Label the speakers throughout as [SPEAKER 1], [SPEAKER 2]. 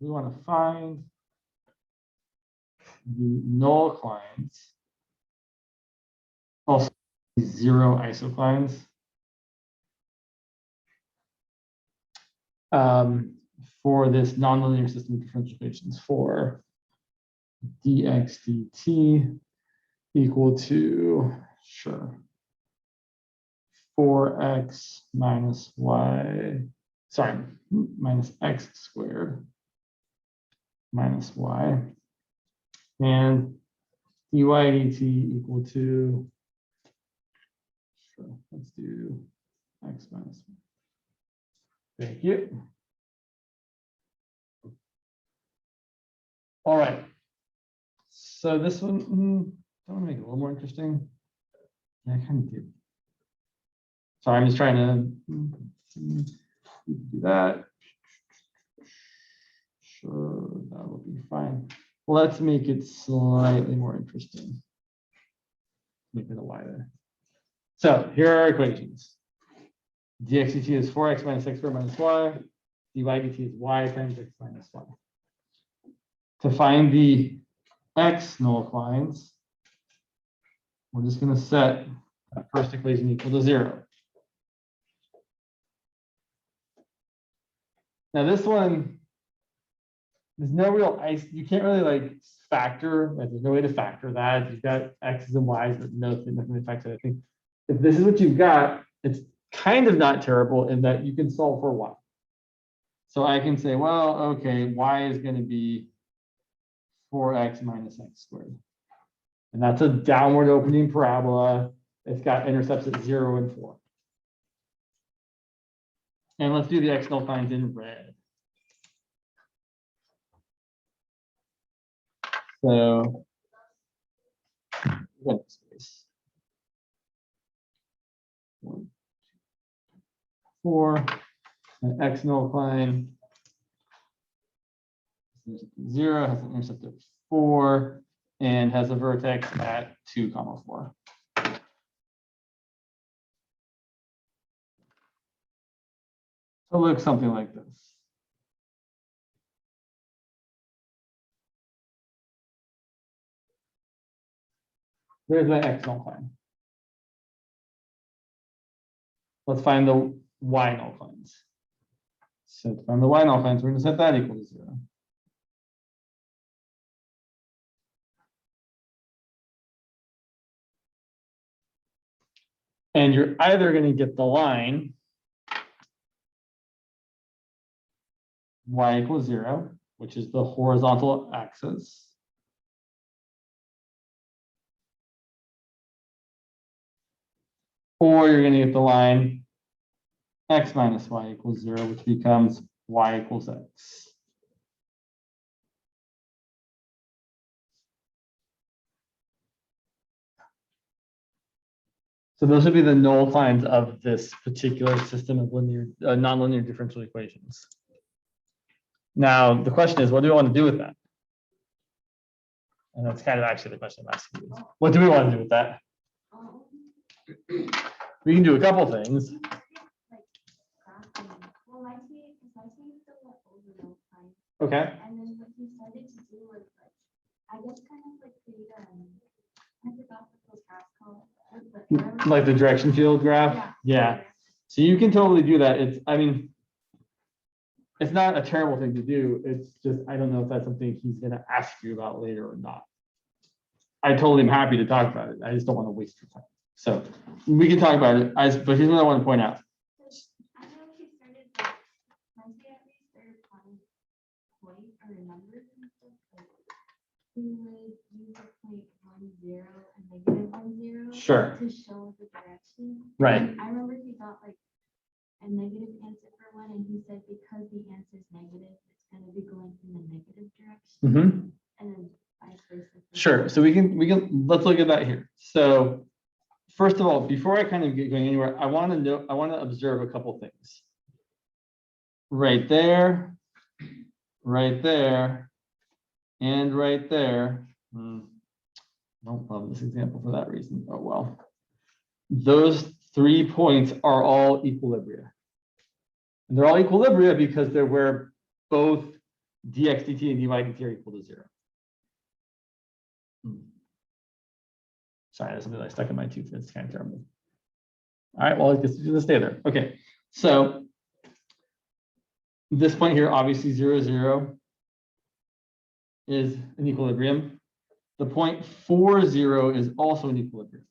[SPEAKER 1] we want to find the nullclines, also 0 isoclines. For this nonlinear system of differential equations for dx dt equal to, sure, 4x minus y, sorry, minus x squared minus y, and dy dt equal to, sure, let's do x minus y. Thank you. All right. So this one, don't want to make it a little more interesting. Yeah, I kind of do. Sorry, I'm just trying to do that. Sure, that will be fine. Let's make it slightly more interesting. Make it a y there. So here are our equations. dx dt is 4x minus x squared minus y. dy dt is y times x minus y. To find the x nullclines, we're just going to set that first equation equal to 0. Now this one, there's no real you can't really like factor, like there's no way to factor that. You've got x's and y's, but nothing affects it. I think if this is what you've got, it's kind of not terrible in that you can solve for y. So I can say, well, okay, y is going to be 4x minus x squared. And that's a downward opening parabola. It's got intercepts at 0 and 4. And let's do the x nullclines in red. So, space. 1, 4, and x nullcline 0 has an intercept of 4 and has a vertex at 2, 4. So it looks something like this. There's my x nullcline. Let's find the y nullclines. So to find the y nullclines, we're going to set that equal to 0. And you're either going to get the line y equals 0, which is the horizontal axis. Or you're going to get the line x minus y equals 0, which becomes y equals x. So those would be the nullclines of this particular system of nonlinear differential equations. Now, the question is, what do we want to do with that? And that's kind of actually the question I'm asking you. What do we want to do with that? We can do a couple things. Okay.
[SPEAKER 2] And then what he started to do was like, I guess kind of like create I forgot what those graphs called.
[SPEAKER 1] Like the direction field graph? Yeah. So you can totally do that. I mean, it's not a terrible thing to do. It's just, I don't know if that's something he's going to ask you about later or not. I totally am happy to talk about it. I just don't want to waste your time. So we can talk about it. But here's what I want to point out.
[SPEAKER 2] I know he started, once he at least started plotting points or numbers and stuff, like he would use a point 1, 0 and negative 1, 0
[SPEAKER 1] Sure.
[SPEAKER 2] to show the direction.
[SPEAKER 1] Right.
[SPEAKER 2] And I remember he got like a negative answer for one, and he said because the answer is negative, it's going to be going in the negative direction.
[SPEAKER 1] Mm-hmm.
[SPEAKER 2] And then vice versa.
[SPEAKER 1] Sure. So we can let's look at that here. So first of all, before I kind of get going anywhere, I want to observe a couple things. Right there, and right there. Don't love this example for that reason. Oh well. Those 3 points are all equilibria. And they're all equilibria because they're where both dx dt and dy dt are equal to 0. Sorry, that's something that I stuck in my tooth. That's kind of terrible. All right, well, I guess it's going to stay there. Okay, so this point here, obviously 0, 0 is an equilibrium. The point 4, 0 is also an equilibrium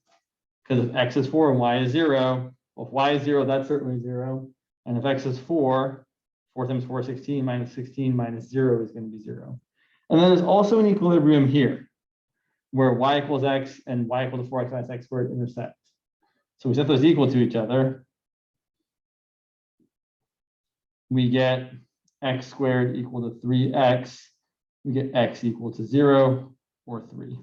[SPEAKER 1] because if x is 4 and y is 0, well, if y is 0, that's certainly 0. And if x is 4, 4 times 4 is 16, minus 16 minus 0 is going to be 0. And then there's also an equilibrium here where y equals x and y equal to 4x minus x squared intersect. So we set those equal to each other. We get x squared equal to 3x. We get x equal to 0 or 3.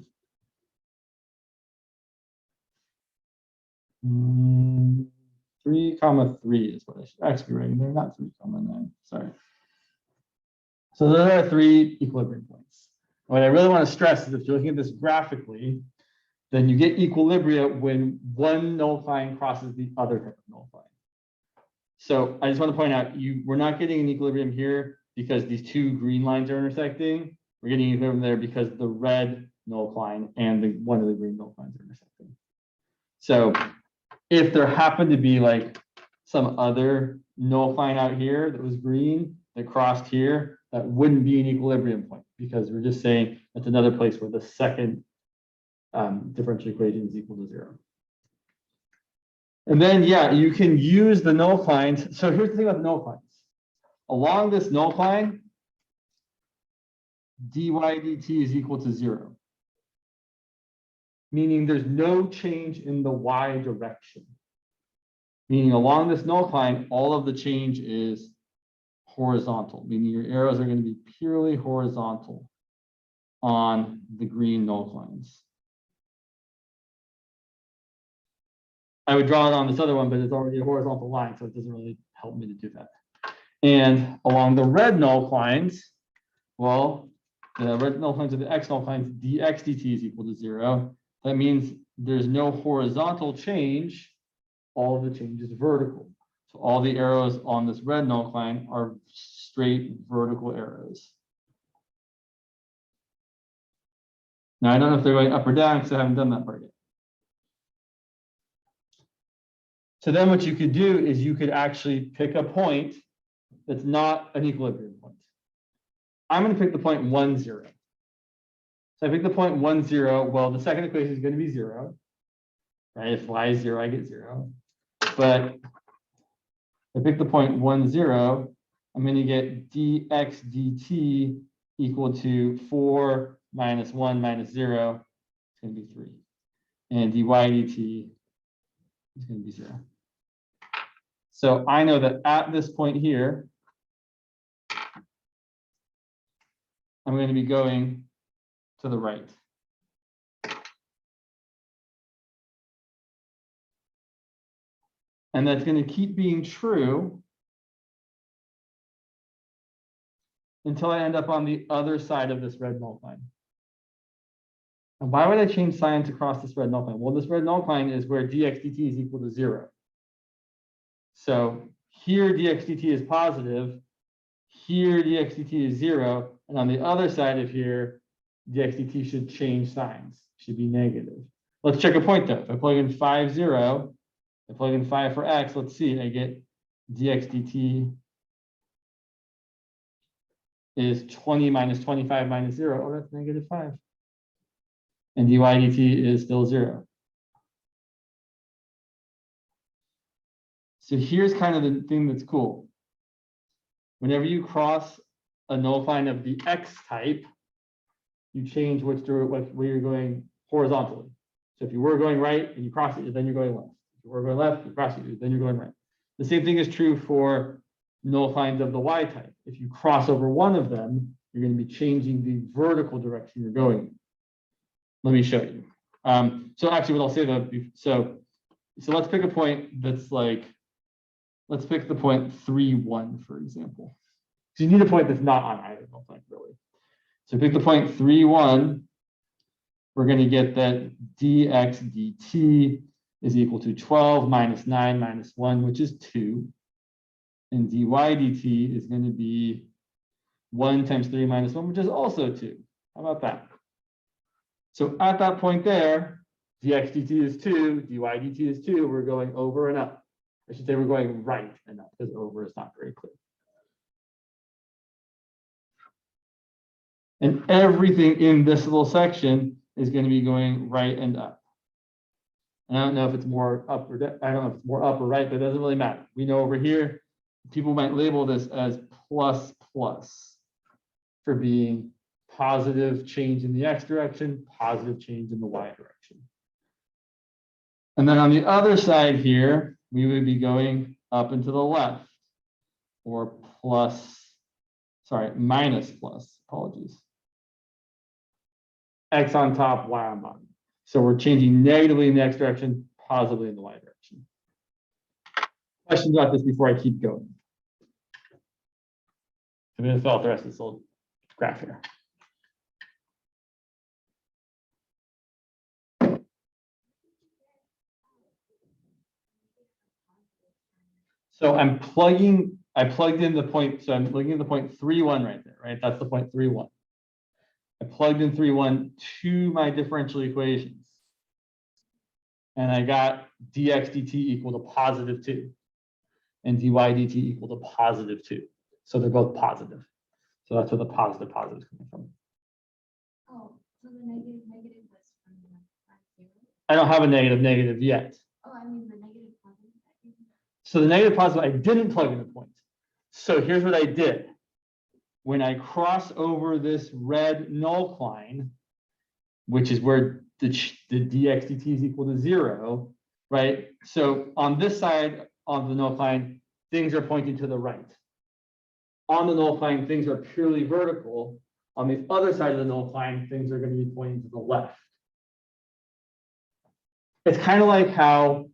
[SPEAKER 1] 3 comma 3 is what I should actually be writing there, not 3 comma 9. Sorry. So those are 3 equilibrium points. What I really want to stress is if you're looking at this graphically, then you get equilibria when one nullcline crosses the other type of nullcline. So I just want to point out, we're not getting an equilibrium here because these 2 green lines are intersecting. We're getting equilibrium there because the red nullcline and one of the green nullclines are intersecting. So if there happened to be like some other nullcline out here that was green that crossed here, that wouldn't be an equilibrium point because we're just saying that's another place where the second differential equation is equal to 0. And then, yeah, you can use the nullclines. So here's the thing about the nullclines. Along this nullcline, dy dt is equal to 0. Meaning there's no change in the y direction. Meaning along this nullcline, all of the change is horizontal, meaning your arrows are going to be purely horizontal on the green nullclines. I would draw it on this other one, but it's already a horizontal line, so it doesn't really help me to do that. And along the red nullclines, well, the red nullclines are the x nullclines, dx dt is equal to 0. That means there's no horizontal change. All of the change is vertical. So all the arrows on this red nullcline are straight vertical arrows. Now, I don't know if they're going up or down because I haven't done that part yet. So then what you could do is you could actually pick a point that's not an equilibrium point. I'm going to pick the point 1, 0. So I pick the point 1, 0. Well, the second equation is going to be 0. Right? If y is 0, I get 0. But I pick the point 1, 0. I'm going to get dx dt equal to 4 minus 1 minus 0. It's going to be 3. And dy dt is going to be 0. So I know that at this point here, I'm going to be going to the right. And that's going to keep being true until I end up on the other side of this red nullcline. And why would I change sign to cross this red nullcline? Well, this red nullcline is where dx dt is equal to 0. So here dx dt is positive, here dx dt is 0, and on the other side of here, dx dt should change signs, should be negative. Let's check a point though. If I plug in 5, 0, I plug in 5 for x, let's see, I get dx dt is 20 minus 25 minus 0. Oh, that's negative 5. And dy dt is still 0. So here's kind of the thing that's cool. Whenever you cross a nullcline of the x type, you change where you're going horizontally. So if you were going right and you cross it, then you're going left. If you were going left, you cross it, then you're going right. The same thing is true for nullclines of the y type. If you cross over one of them, you're going to be changing the vertical direction you're going in. Let me show you. So actually, what I'll say though, so let's pick a point that's like, let's pick the point 3, 1, for example. So you need a point that's not on either nullcline, really. So pick the point 3, 1. We're going to get that dx dt is equal to 12 minus 9 minus 1, which is 2. And dy dt is going to be 1 times 3 minus 1, which is also 2. How about that? So at that point there, dx dt is 2, dy dt is 2. We're going over and up. I should say we're going right and up because over is not very clear. And everything in this little section is going to be going right and up. And I don't know if it's more up or I don't know if it's more up or right, but it doesn't really matter. We know over here, people might label this as plus plus for being positive change in the x direction, positive change in the y direction. And then on the other side here, we would be going up and to the left, or minus plus, apologies. X on top, y on bottom. So we're changing negatively in the x direction, positively in the y direction. Questions about this before I keep going? I'm going to fill out the rest of this little graph here. So I plugged in the point, so I'm looking at the point 3,1 right there, right? That's the point 3,1. I plugged in 3,1 to my differential equations. And I got dx dt equal to positive 2 and dy dt equal to positive 2. So they're both positive. So that's where the positive is coming from.
[SPEAKER 2] Oh, so the negative was from the 0?
[SPEAKER 1] I don't have a negative yet.
[SPEAKER 2] Oh, I mean the negative positive.
[SPEAKER 1] So the negative positive, I didn't plug in the point. So here's what I did. When I cross over this red nullcline, which is where the dx dt is equal to 0, right? So on this side of the nullcline, things are pointing to the right. On the nullcline, things are purely vertical. On the other side of the nullcline, things are going to be pointing to the left. It's kind of like how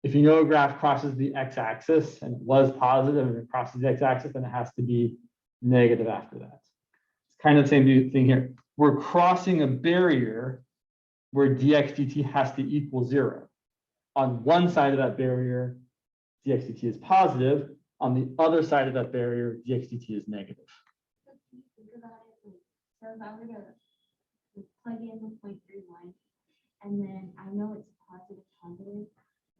[SPEAKER 1] if you know a graph crosses the x-axis and it was positive and it crosses the x-axis, then it has to be negative after that. It's kind of the same thing here. We're crossing a barrier where dx dt has to equal 0. On one side of that barrier, dx dt is positive. On the other side of that barrier, dx dt is negative.
[SPEAKER 2] So if you think about it, so if I were to plug in the 0.31, and then I know it's positive,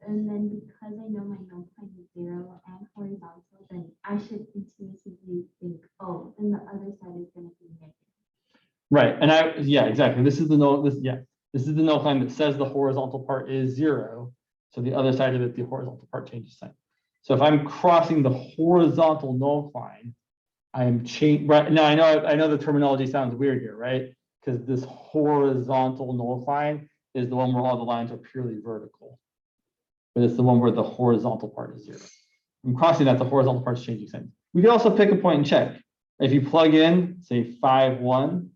[SPEAKER 2] and then because I know my nullcline is 0 and horizontal, then I should intuitively think, oh, then the other side is going to be negative.
[SPEAKER 1] Right, and yeah, exactly. This is the nullcline that says the horizontal part is 0. So the other side of it, the horizontal part changes sign. So if I'm crossing the horizontal nullcline, I am changing. Right now, I know the terminology sounds weird here, right? Because this horizontal nullcline is the one where all the lines are purely vertical, but it's the one where the horizontal part is 0. I'm crossing that, the horizontal part is changing sign. We can also pick a point and check. If you plug in, say 5,1,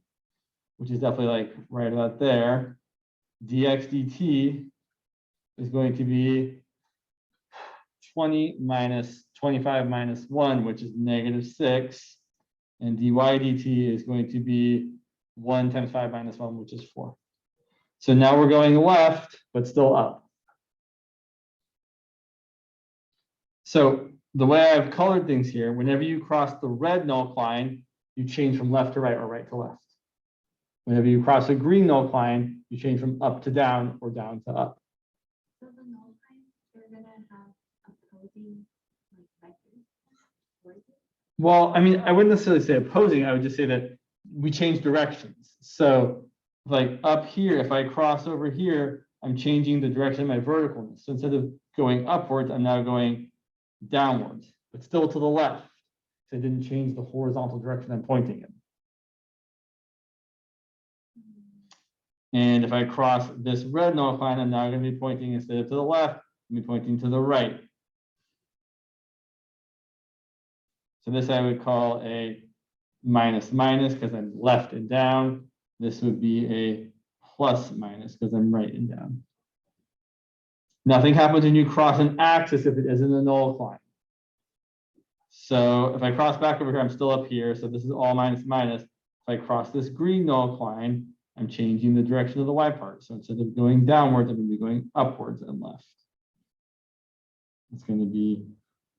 [SPEAKER 1] which is definitely like right about there, dx dt is going to be 20 minus 25 minus 1, which is -6. And dy dt is going to be 1 times 5 minus 1, which is 4. So now we're going left, but still up. So the way I've colored things here, whenever you cross the red nullcline, you change from left to right or right to left. Whenever you cross a green nullcline, you change from up to down or down to up.
[SPEAKER 2] So the nullcline, they're going to have opposing vectors.
[SPEAKER 1] Well, I mean, I wouldn't necessarily say opposing. I would just say that we change directions. So like up here, if I cross over here, I'm changing the direction of my verticalness. So instead of going upwards, I'm now going downwards, but still to the left. So I didn't change the horizontal direction I'm pointing in. And if I cross this red nullcline, I'm now going to be pointing, instead of to the left, I'm pointing to the right. So this I would call a minus minus because I'm left and down. This would be a plus minus because I'm right and down. Nothing happens when you cross an axis if it isn't a nullcline. So if I cross back over here, I'm still up here. So this is all minus minus. If I cross this green nullcline, I'm changing the direction of the y part. So instead of going downwards, I'm going to be going upwards and left. It's going to be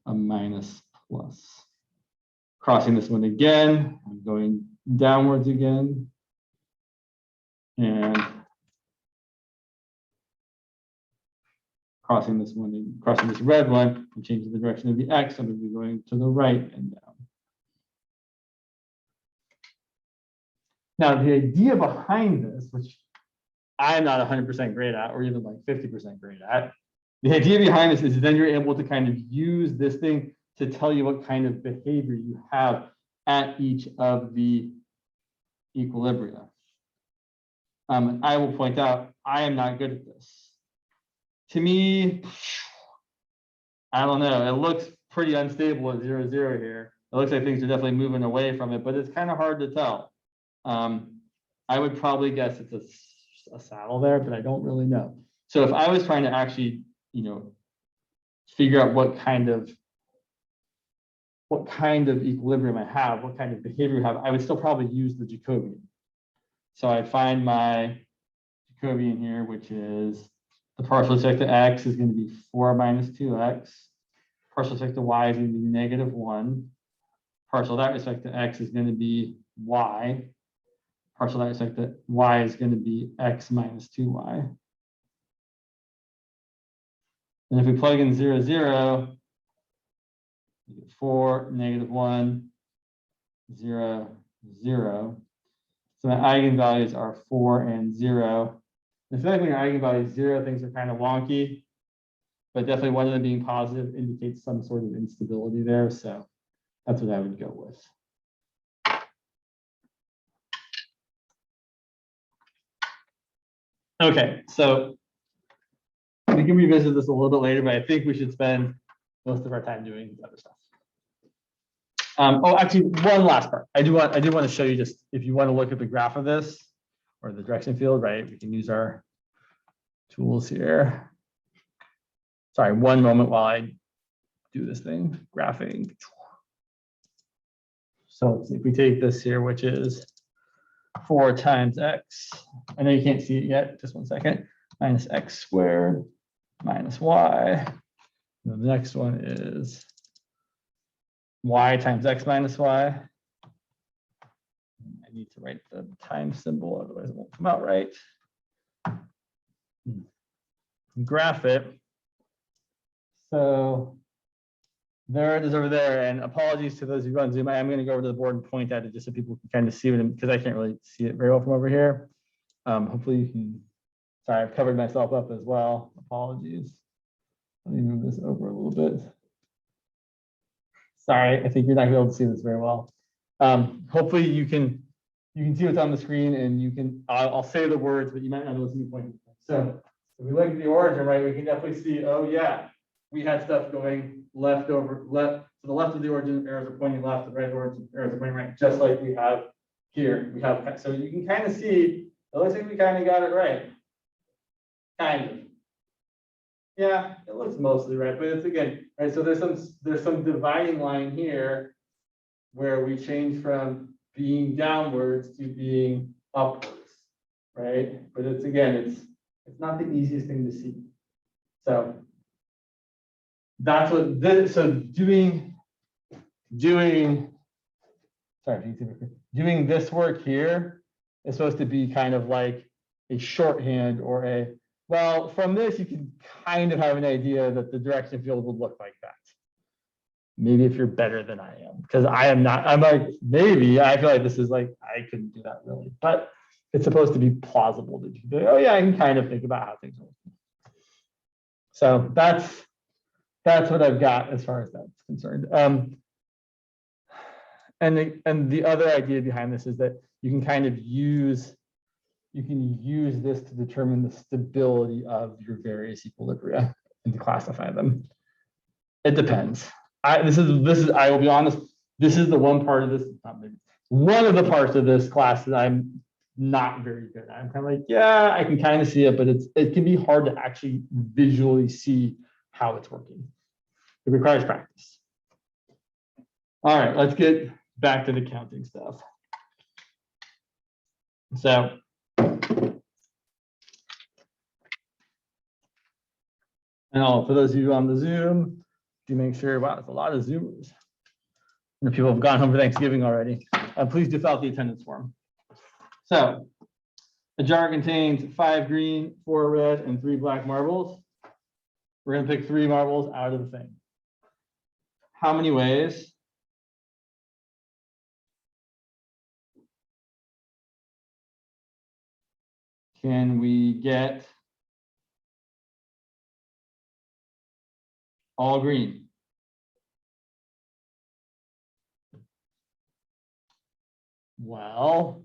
[SPEAKER 1] a minus plus. crossing this one again, I'm going downwards again, and crossing this one, and crossing this red one, and changing the direction of the X, I'm going to be going to the right and down. Now, the idea behind this, which I'm not 100% great at, or even like 50% great at, the idea behind this is then you're able to kind of use this thing to tell you what kind of behavior you have at each of the equilibria. I will point out, I am not good at this. To me, I don't know, it looks pretty unstable at 0, 0 here. It looks like things are definitely moving away from it, but it's kind of hard to tell. I would probably guess it's a saddle there, but I don't really know. So if I was trying to actually, figure out what kind of equilibrium I have, what kind of behavior I have, I would still probably use the Jacobian. So I'd find my Jacobian here, which is the partial respect to x is going to be 4 minus 2x. Partial respect to y is going to be -1. Partial that respect to x is going to be y. Partial that respect to y is going to be x minus 2y. And if we plug in 0, 0, we get 4, -1, 0, 0. So my eigenvalues are 4 and 0. If when your eigenvalue is 0, things are kind of wonky, but definitely one of them being positive indicates some sort of instability there. So that's what I would go with. Okay, so we can revisit this a little bit later, but I think we should spend most of our time doing the other stuff. Oh, actually, one last part. I do want to show you, just if you want to look at the graph of this or the direction field, right? We can use our tools here. Sorry, one moment while I do this thing, graphing. So let's see, if we take this here, which is 4 times x. I know you can't see it yet, just one second. Minus x squared minus y. And the next one is y times x minus y. I need to write the times symbol, otherwise it won't come out right. Graph it. So there it is over there. And apologies to those who run Zoom. I am going to go over to the board and point at it just so people can kind of see it, because I can't really see it very well from over here. Hopefully you can. Sorry, I've covered myself up as well. Apologies. Let me move this over a little bit. Sorry, I think you're not going to be able to see this very well. Hopefully you can see what's on the screen, and you can. I'll say the words, but you might not know what's in the point. So if we look at the origin, right, we can definitely see. Oh yeah, we had stuff going left to the left of the origin. Arrows are pointing left. The right origin arrows are pointing right, just like we have here. We have, so you can kind of see. It looks like we kind of got it right. Kind of. Yeah, it looks mostly right, but it's again, right? So there's some dividing line here where we change from being downwards to being upwards, right? But it's again, it's not the easiest thing to see. So that's what this, so doing this work here is supposed to be kind of like a shorthand or a, well, from this, you can kind of have an idea that the direction field would look like that. Maybe if you're better than I am, because I am not, I'm like, maybe I feel like this is like, I couldn't do that really, but it's supposed to be plausible that you can be like, oh yeah, I can kind of think about how things are. So that's what I've got as far as that's concerned. And the other idea behind this is that you can kind of use this to determine the stability of your various equilibria and to classify them. It depends. I will be honest, this is the one part of this, one of the parts of this class that I'm not very good at. I'm kind of like, yeah, I can kind of see it, but it can be hard to actually visually see how it's working. It requires practice. All right, let's get back to the counting stuff. So and for those of you on the Zoom, do make sure, wow, it's a lot of Zoomers. And people have gone home for Thanksgiving already. Please do fill out the attendance form. So a jar contains 5 green, 4 red, and 3 black marbles. We're going to pick 3 marbles out of the thing. How many ways can we get all green? Well,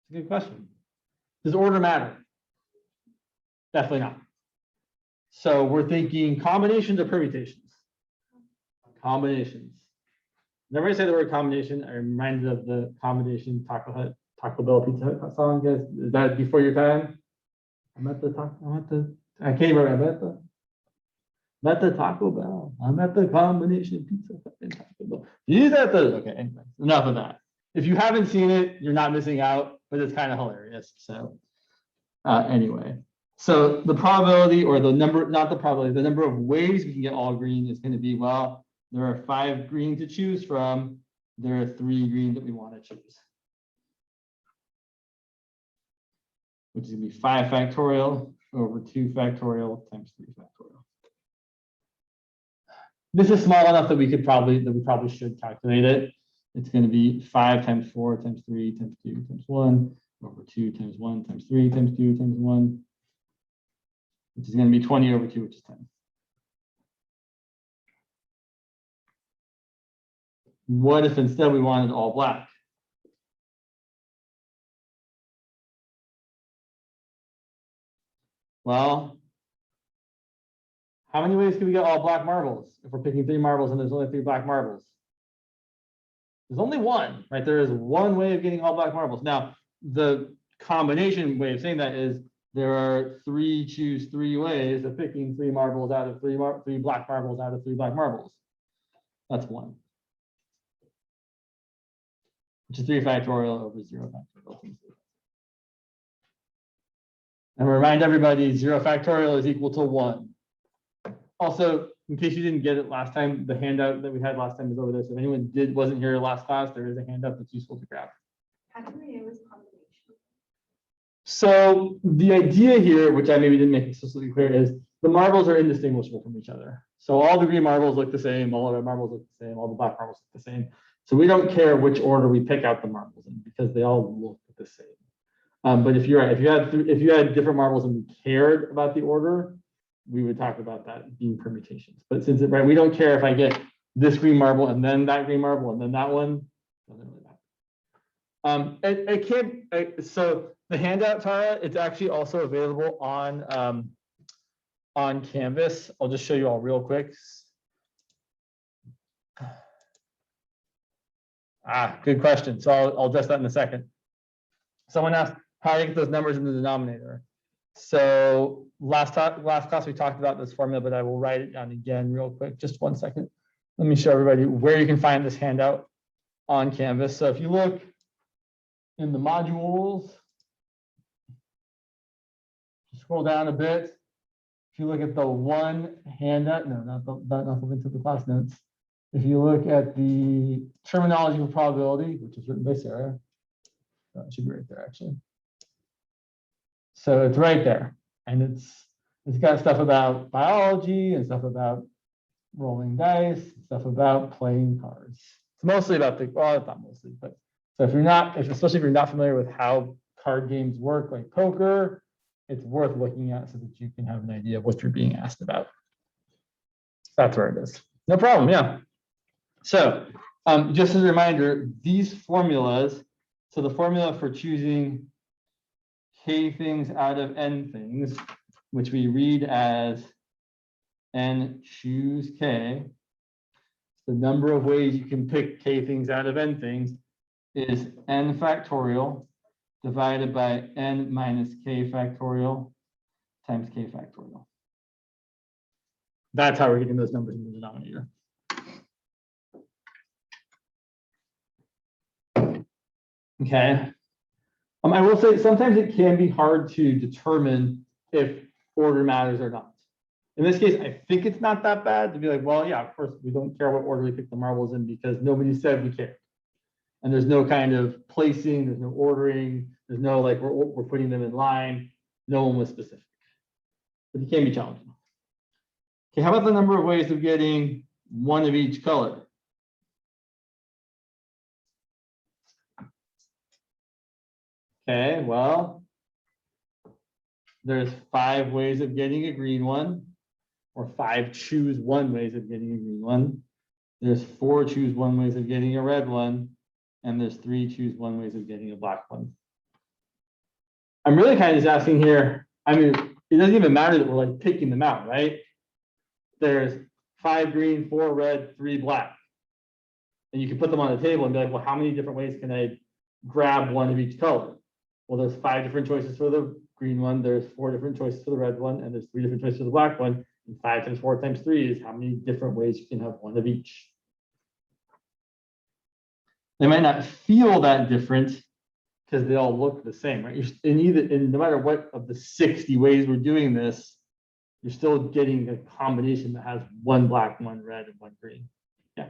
[SPEAKER 1] it's a good question. Does order matter? Definitely not. So we're thinking combinations or permutations? Combinations. Whenever I say the word combination, I'm reminded of the combination Taco Bell Pizza Hut song. Guys, is that before your time? I can't remember. I'm at the Taco Bell. I'm at the combination pizza Hut and Taco Bell. Okay, anyway, enough of that. If you haven't seen it, you're not missing out, but it's kind of hilarious. So anyway, so the probability or the number, not the probability, the number of ways we can get all green is going to be, well, there are 5 green to choose from. There are 3 green that we want to choose, which is going to be 5 factorial over 2 factorial times 3 factorial. This is small enough that we probably should calculate it. It's going to be 5 times 4 times 3 times 2 times 1 over 2 times 1 times 3 times 2 times 1, which is going to be 20 over 2, which is 10. What if instead we wanted all black? Well, how many ways can we get all black marbles if we're picking 3 marbles and there's only 3 black marbles? There's only one, right? There is one way of getting all black marbles. Now, the combination way of saying that is there are 3 choose 3 ways of picking 3 marbles out of 3 black marbles out of 3 black marbles. That's 1. Which is 3 factorial over 0 factorial. And remind everybody, 0 factorial is equal to 1. Also, in case you didn't get it last time, the handout that we had last time is over there. So if anyone wasn't here last class, there is a handout that's useful to grab.
[SPEAKER 2] How do we know it's combination?
[SPEAKER 1] So the idea here, which I maybe didn't make explicitly clear, is the marbles are indistinguishable from each other. So all the green marbles look the same, all the red marbles look the same, all the black marbles look the same. So we don't care which order we pick out the marbles in because they all look the same. But if you had different marbles and we cared about the order, we would talk about that being permutations. But since we don't care if I get this green marble and then that green marble and then that one, doesn't really matter. So the handout, Tara, it's actually also available on Canvas. I'll just show you all real quick. Good question. So I'll address that in a second. Someone asked how do you get those numbers in the denominator? So last class we talked about this formula, but I will write it down again real quick. Just 1 second. Let me show everybody where you can find this handout on Canvas. So if you look in the modules, scroll down a bit. If you look at the one handout, no, not the link to the class notes. If you look at the terminology of probability, which is written by Sarah, it should be right there actually. So it's right there, and it's got stuff about biology and stuff about rolling dice, stuff about playing cards. It's mostly about well, it's not mostly, but so especially if you're not familiar with how card games work, like poker, it's worth looking at so that you can have an idea of what you're being asked about. That's where it is. No problem. Yeah. So just as a reminder, these formulas. So the formula for choosing k things out of n things, which we read as n choose k, the number of ways you can pick k things out of n things is n factorial divided by n minus k factorial times k factorial. That's how we're getting those numbers in the denominator. Okay. I will say sometimes it can be hard to determine if order matters or not. In this case, I think it's not that bad to be like, well, yeah, of course, we don't care what order we pick the marbles in because nobody said we care. And there's no kind of placing, there's no ordering, there's no like, we're putting them in line. No one was specific. But it can be challenging. Okay, how about the number of ways of getting one of each color? Okay, well, there's 5 ways of getting a green one, or 5 choose one ways of getting a green one. There's 4 choose one ways of getting a red one, and there's 3 choose one ways of getting a black one. I'm really kind of just asking here, I mean, it doesn't even matter that we're like picking them out, right? There's 5 green, 4 red, 3 black. And you can put them on the table and be like, well, how many different ways can I grab one of each color? Well, there's 5 different choices for the green one, there's 4 different choices for the red one, and there's 3 different choices for the black one. And 5 times 4 times 3 is how many different ways you can have one of each. They might not feel that different because they all look the same, right? No matter what of the 60 ways we're doing this, you're still getting a combination that has 1 black, 1 red, and 1 green. Yeah.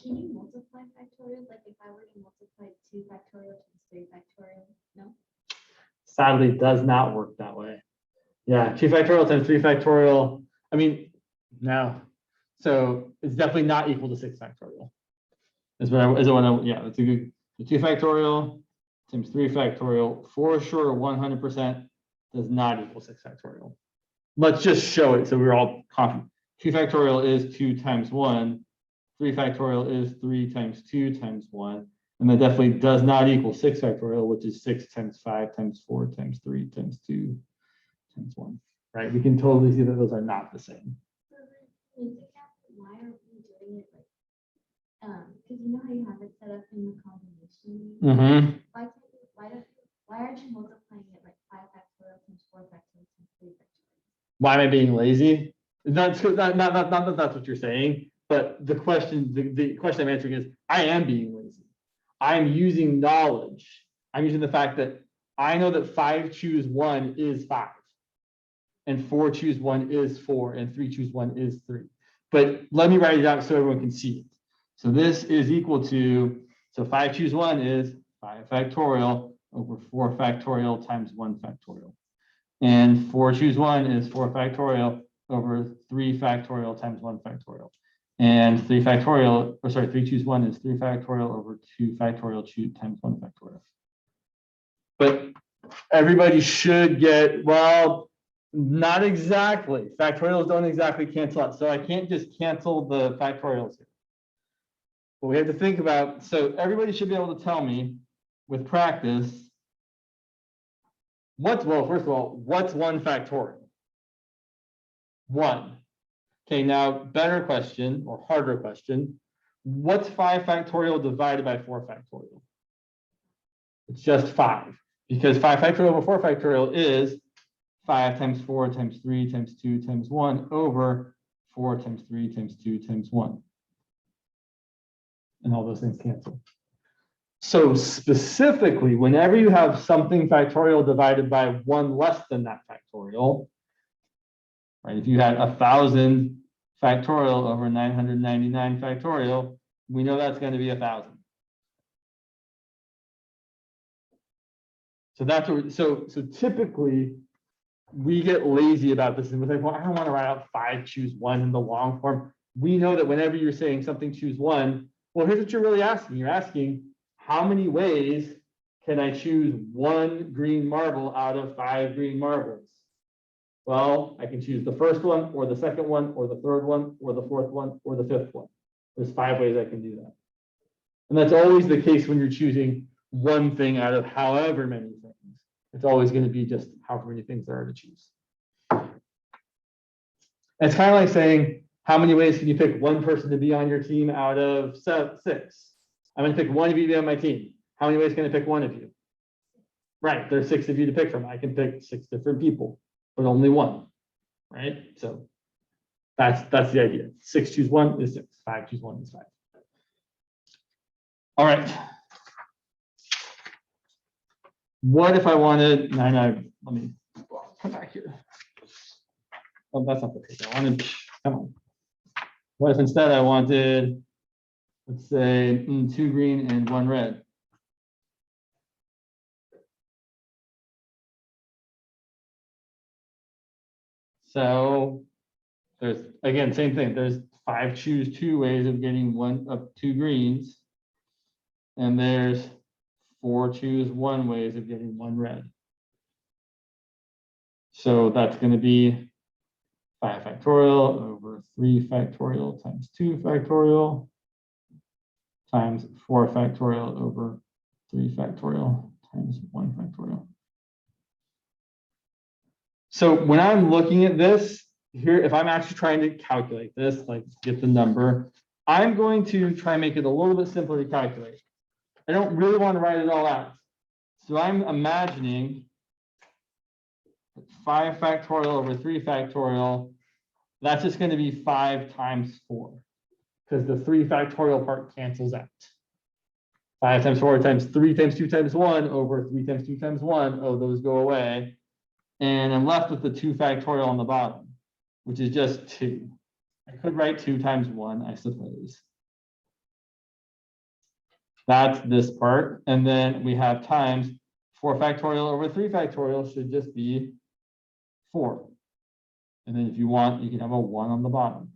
[SPEAKER 2] Can you multiply factorials? Like if I were to multiply 2 factorial times 3 factorial? No.
[SPEAKER 1] Sadly, it does not work that way. Yeah, 2 factorial times 3 factorial. I mean, no. So it's definitely not equal to 6 factorial. Yeah, that's a good. 2 factorial times 3 factorial for sure 100% does not equal 6 factorial. Let's just show it so we're all confident. 2 factorial is 2 times 1. 3 factorial is 3 times 2 times 1. And that definitely does not equal 6 factorial, which is 6 times 5 times 4 times 3 times 2 times 1. Right? We can totally see that those are not the same.
[SPEAKER 2] Why are we doing it like, because you know how you have it set up in the combination?
[SPEAKER 1] Mm-hmm.
[SPEAKER 2] Why aren't you multiplying it like 5 factorial times 4 factorial times 3 factorial?
[SPEAKER 1] Why am I being lazy? Not that that's what you're saying, but the question I'm answering is I am being lazy. I'm using knowledge. I'm using the fact that I know that 5 choose 1 is 5, and 4 choose 1 is 4, and 3 choose 1 is 3. But let me write it out so everyone can see it. So this is equal to, so 5 choose 1 is 5 factorial over 4 factorial times 1 factorial. And 4 choose 1 is 4 factorial over 3 factorial times 1 factorial. And 3 choose 1 is 3 factorial over 2 factorial times 1 factorial. But everybody should get, well, not exactly. Factorials don't exactly cancel out. So I can't just cancel the factorials here. But we have to think about, so everybody should be able to tell me with practice, first of all, what's 1 factorial? 1. Okay, now better question or harder question. What's 5 factorial divided by 4 factorial? It's just 5, because 5 factorial over 4 factorial is 5 times 4 times 3 times 2 times 1 over 4 times 3 times 2 times 1. And all those things cancel. So specifically, whenever you have something factorial divided by 1 less than that factorial, right? If you had 1,000 factorial over 999 factorial, we know that's going to be 1,000. So that's what so typically we get lazy about this and we're like, well, I don't want to write out 5 choose 1 in the long form. We know that whenever you're saying something choose 1, well, here's what you're really asking. You're asking, how many ways can I choose 1 green marble out of 5 green marbles? Well, I can choose the first one or the second one or the third one or the fourth one or the fifth one. There's 5 ways I can do that. And that's always the case when you're choosing one thing out of however many things. It's always going to be just however many things there are to choose. It's kind of like saying, how many ways can you pick one person to be on your team out of 6? I'm going to pick one of you to be on my team. How many ways can I pick one of you? Right, there's 6 of you to pick from. I can pick 6 different people, but only one, right? So that's the idea. 6 choose 1 is 6. 5 choose 1 is 5. All right. What if I wanted, let me come back here. oh, that's not the case. I wanted, come on. What if instead I wanted, let's say, 2 green and 1 red? So there's, again, same thing. There's 5 choose 2 ways of getting 2 greens. And there's 4 choose 1 ways of getting 1 red. So that's going to be 5 factorial over 3 factorial times 2 factorial times 4 factorial over 3 factorial times 1 factorial. So when I'm looking at this here, if I'm actually trying to calculate this, like get the number, I'm going to try and make it a little bit simpler to calculate. I don't really want to write it all out. So I'm imagining 5 factorial over 3 factorial. That's just going to be 5 times 4 because the 3 factorial part cancels out. 5 times 4 times 3 times 2 times 1 over 3 times 2 times 1. Oh, those go away. And I'm left with the 2 factorial on the bottom, which is just 2. I could write 2 times 1, I suppose. That's this part. And then we have times 4 factorial over 3 factorial should just be 4. And then if you want, you can have a 1 on the bottom.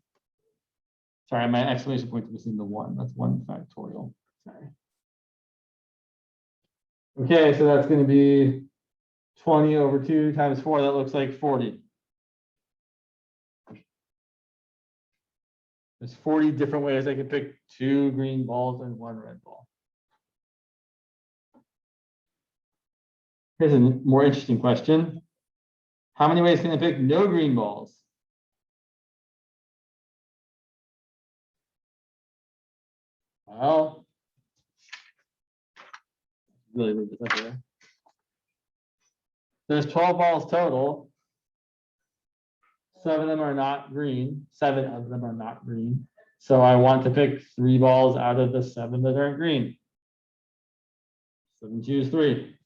[SPEAKER 1] Sorry, my exclamation point is missing the 1. That's 1 factorial. Sorry. Okay, so that's going to be 20 over 2 times 4. That looks like 40. There's 40 different ways I can pick 2 green balls and 1 red ball. Here's a more interesting question. How many ways can I pick no green balls? Well, really leave this up here. There's 12 balls total. 7 of them are not green. 7 of them are not green. So I want to pick 3 balls out of the 7 that aren't green. 7 choose 3.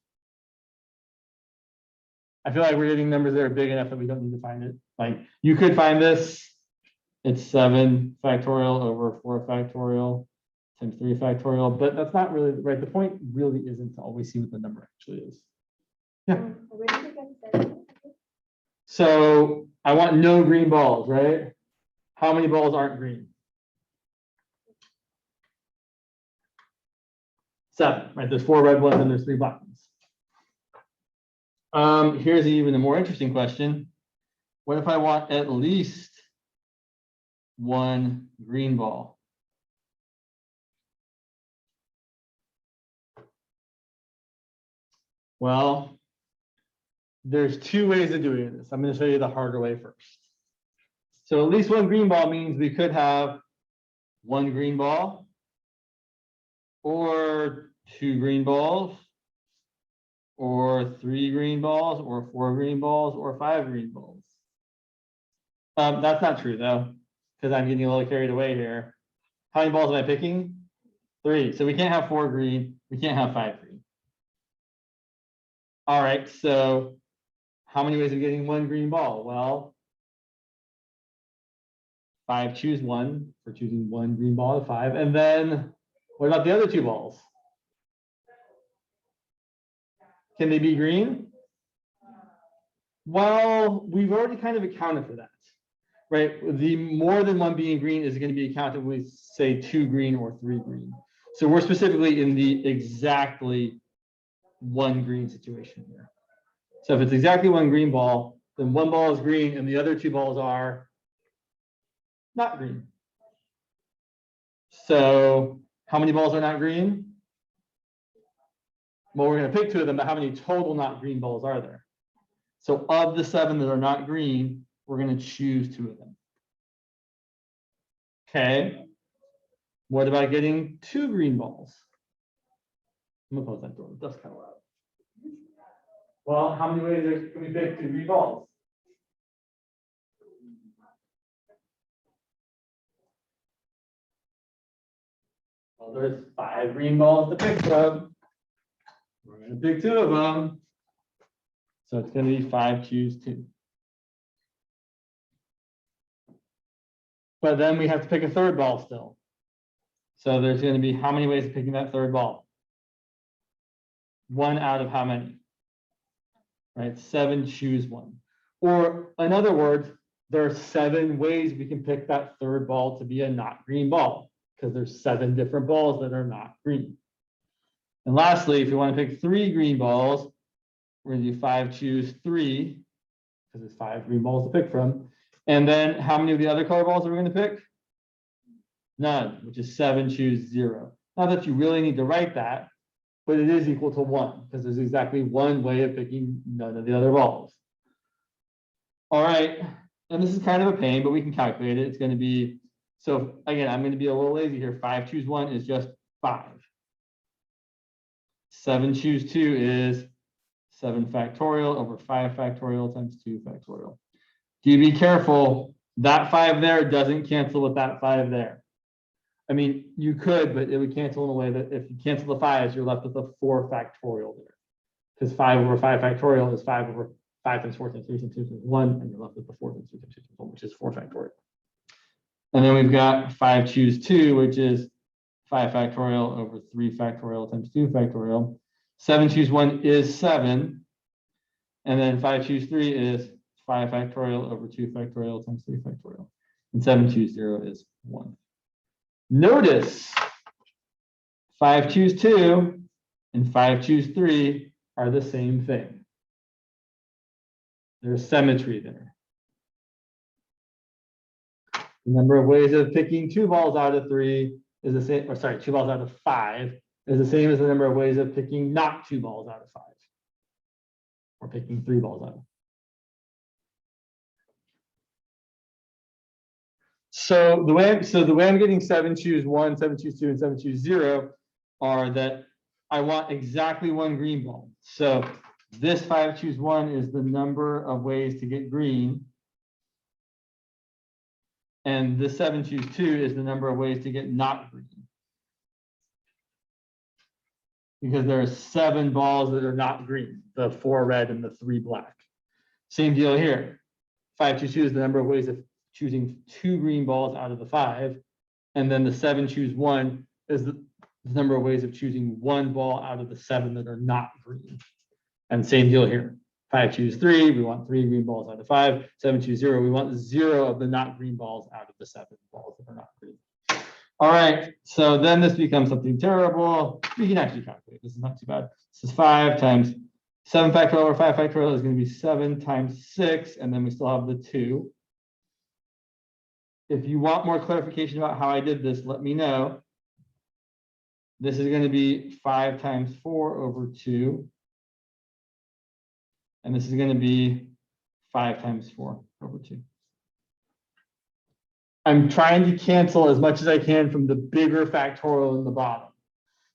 [SPEAKER 1] I feel like we're getting numbers that are big enough that we don't need to find it. Like you could find this. It's 7 factorial over 4 factorial times 3 factorial, but that's not really right. The point really isn't to always see what the number actually is. Yeah.
[SPEAKER 2] Where did you get 7?
[SPEAKER 1] So I want no green balls, right? How many balls aren't green? 7, right? There's 4 red ones and there's 3 black ones. Here's even a more interesting question. What if I want at least 1 green ball? Well, there's 2 ways of doing this. I'm going to show you the harder way first. So at least 1 green ball means we could have 1 green ball or 2 green balls or 3 green balls or 4 green balls or 5 green balls. That's not true though, because I'm getting a little carried away here. How many balls am I picking? 3. So we can't have 4 green. We can't have 5 green. All right, so how many ways of getting 1 green ball? Well, 5 choose 1 for choosing 1 green ball of 5. And then what about the other 2 balls? Can they be green? Well, we've already kind of accounted for that, right? The more than 1 being green is going to be accounted with, say, 2 green or 3 green. So we're specifically in the exactly 1 green situation here. So if it's exactly 1 green ball, then 1 ball is green and the other 2 balls are not green. So how many balls are not green? Well, we're going to pick 2 of them, but how many total not green balls are there? So of the 7 that are not green, we're going to choose 2 of them. Okay. What about getting 2 green balls? I'm going to close that door. That's kind of loud. Well, how many ways can we pick 2 green balls? Well, there's 5 green balls to pick from. We're going to pick 2 of them. So it's going to be 5 choose 2. but then we have to pick a third ball still. So there's going to be how many ways of picking that third ball? One out of how many? Right, 7, choose one. Or in other words, there are 7 ways we can pick that third ball to be a not green ball, because there's 7 different balls that are not green. And lastly, if you want to pick 3 green balls, we're going to do 5, choose 3, because there's 5 green balls to pick from. And then how many of the other color balls are we going to pick? None, which is 7, choose 0. Not that you really need to write that, but it is equal to 1, because there's exactly one way of picking none of the other balls. All right, and this is kind of a pain, but we can calculate it. It's going to be, so again, I'm going to be a little lazy here. 5, choose 1 is just 5. 7, choose 2 is 7 factorial over 5 factorial times 2 factorial. Do you be careful? That 5 there doesn't cancel with that 5 there. I mean, you could, but it would cancel in a way that if you cancel the 5s, you're left with a 4 factorial there. Because 5 over 5 factorial is 5 over 5 times 4 times 3 times 2 times 1, and you're left with the 4 times 3 times 2 times 1, which is 4 factorial. And then we've got 5, choose 2, which is 5 factorial over 3 factorial times 2 factorial. 7, choose 1 is 7. And then 5, choose 3 is 5 factorial over 2 factorial times 3 factorial. And 7, choose 0 is 1. Notice 5, choose 2 and 5, choose 3 are the same thing. There's symmetry there. The number of ways of picking 2 balls out of 3 is the same, or sorry, 2 balls out of 5 is the same as the number of ways of picking not 2 balls out of 5, or picking 3 balls out of 5. So the way I'm getting 7, choose 1, 7, choose 2, and 7, choose 0 are that I want exactly 1 green ball. So this 5, choose 1 is the number of ways to get green. And this 7, choose 2 is the number of ways to get not green. Because there are 7 balls that are not green, the 4 red and the 3 black. Same deal here. 5, choose 2 is the number of ways of choosing 2 green balls out of the 5. And then the 7, choose 1 is the number of ways of choosing 1 ball out of the 7 that are not green. And same deal here. 5, choose 3, we want 3 green balls out of 5. 7, choose 0, we want 0 of the not green balls out of the 7 balls that are not green. All right, so then this becomes something terrible. We can actually calculate. This is not too bad. This is 5 times 7 factorial over 5 factorial is going to be 7 times 6, and then we still have the 2. If you want more clarification about how I did this, let me know. This is going to be 5 times 4 over 2. And this is going to be 5 times 4 over 2. I'm trying to cancel as much as I can from the bigger factorial in the bottom.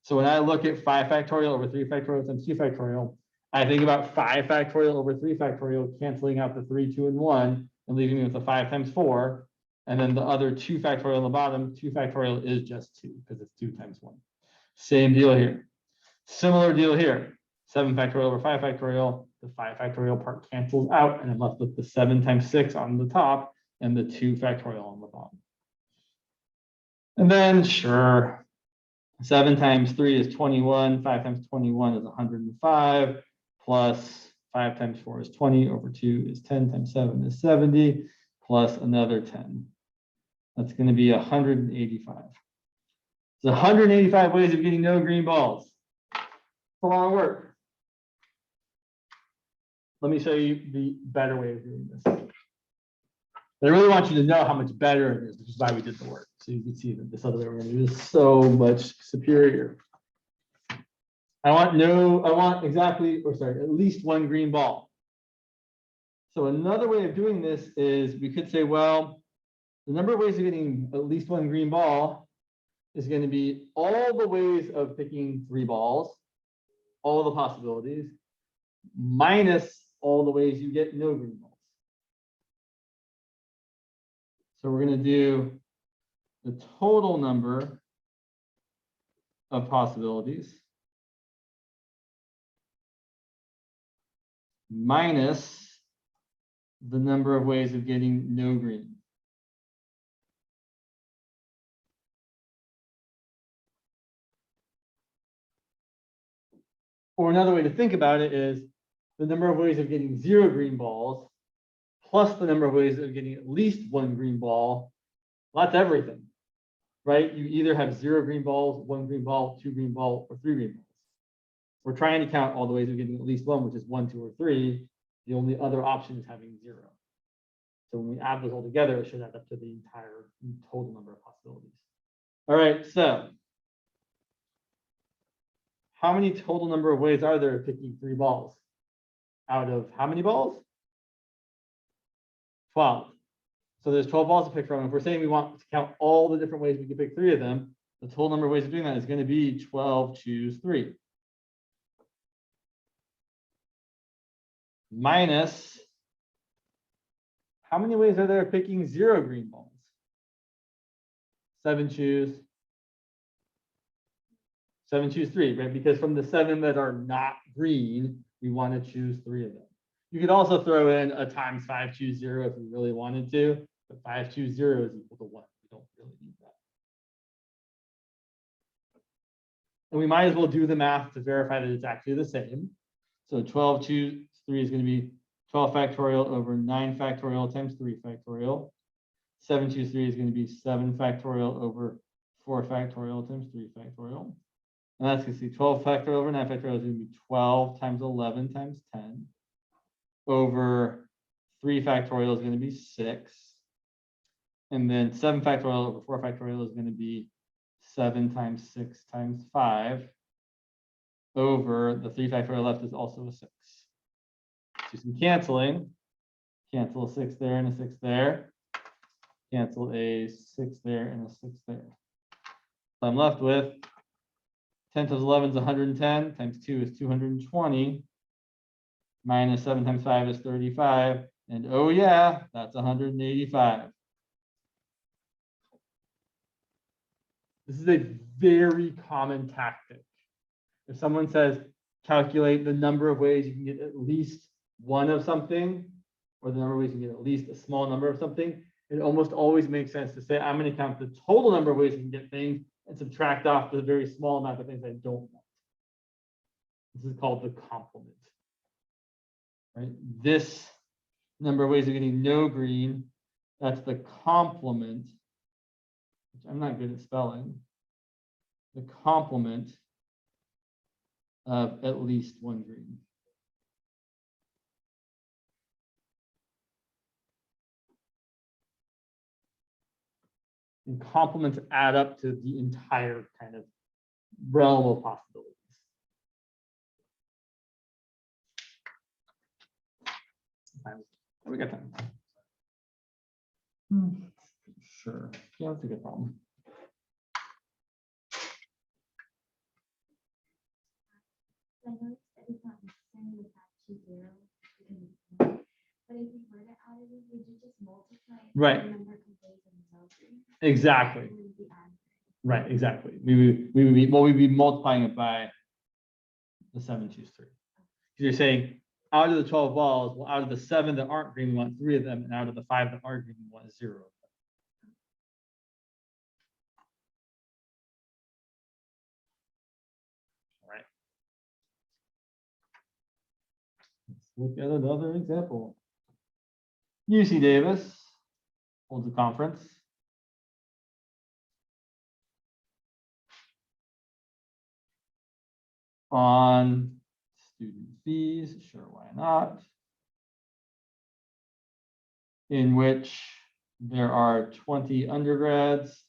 [SPEAKER 1] So when I look at 5 factorial over 3 factorial times 2 factorial, I think about 5 factorial over 3 factorial, canceling out the 3, 2, and 1, and leaving me with a 5 times 4. And then the other 2 factorial on the bottom, 2 factorial is just 2, because it's 2 times 1. Same deal here. Similar deal here. 7 factorial over 5 factorial, the 5 factorial part cancels out, and I'm left with the 7 times 6 on the top and the 2 factorial on the bottom. And then, sure, 7 times 3 is 21, 5 times 21 is 105, plus 5 times 4 is 20, over 2 is 10, times 7 is 70, plus another 10. That's going to be 185. There's 185 ways of getting no green balls. It's a lot of work. Let me show you the better way of doing this. I really want you to know how much better it is, which is why we did the work. So you can see that this other way we're going to do is so much superior. I want at least 1 green ball. So another way of doing this is we could say, well, the number of ways of getting at least 1 green ball is going to be all the ways of picking 3 balls, all the possibilities, minus all the ways you get no green balls. So we're going to do the total number of possibilities minus the number of ways of getting no green. Or another way to think about it is the number of ways of getting 0 green balls plus the number of ways of getting at least 1 green ball. Well, that's everything, right? You either have 0 green balls, 1 green ball, 2 green ball, or 3 green balls. We're trying to count all the ways of getting at least 1, which is 1, 2, or 3. The only other option is having 0. So when we add those all together, it should add up to the entire total number of possibilities. All right, so how many total number of ways are there of picking 3 balls? Out of how many balls? 12. So there's 12 balls to pick from. If we're saying we want to count all the different ways we can pick 3 of them, the total number of ways of doing that is going to be 12 choose 3. Minus, how many ways are there of picking 0 green balls? 7 choose 3, right? Because from the 7 that are not green, we want to choose 3 of them. You could also throw in a times 5 choose 0 if you really wanted to, but 5 choose 0 is equal to 1. We don't really need that. And we might as well do the math to verify that it's actually the same. So 12 choose 3 is going to be 12 factorial over 9 factorial times 3 factorial. 7 choose 3 is going to be 7 factorial over 4 factorial times 3 factorial. And that's going to see 12 factorial over 9 factorial is going to be 12 times 11 times 10 over 3 factorial is going to be 6. And then 7 factorial over 4 factorial is going to be 7 times 6 times 5 over the 3 factorial left is also a 6. Do some canceling. Cancel a 6 there and a 6 there. Cancel a 6 there and a 6 there. So I'm left with 10 times 11 is 110, times 2 is 220, minus 7 times 5 is 35, and oh yeah, that's 185. This is a very common tactic. If someone says, calculate the number of ways you can get at least one of something, or the number of ways you can get at least a small number of something, it almost always makes sense to say, I'm going to count the total number of ways you can get things and subtract off the very small amount of things I don't want. This is called the complement. Right? This number of ways of getting no green, that's the complement, which I'm not good at spelling, the complement of at least 1 green. And complements add up to the entire kind of realm of possibilities. We got time. Sure. Yeah, that's a good problem.
[SPEAKER 2] I noticed that it's not necessarily the 5 choose 0 because it's 1. But if you were to add it, would you just multiply
[SPEAKER 1] Right.
[SPEAKER 2] the number of ways of no green?
[SPEAKER 1] Exactly.
[SPEAKER 2] It would be added.
[SPEAKER 1] Right, exactly. We'd be multiplying it by the 7 choose 3. You're saying out of the 12 balls, well, out of the 7 that aren't green, we want 3 of them, and out of the 5 that are green, we want 0 of them. All right. Let's look at another example. UC Davis holds a conference. On student fees, sure, why not? In which there are 20 undergrads,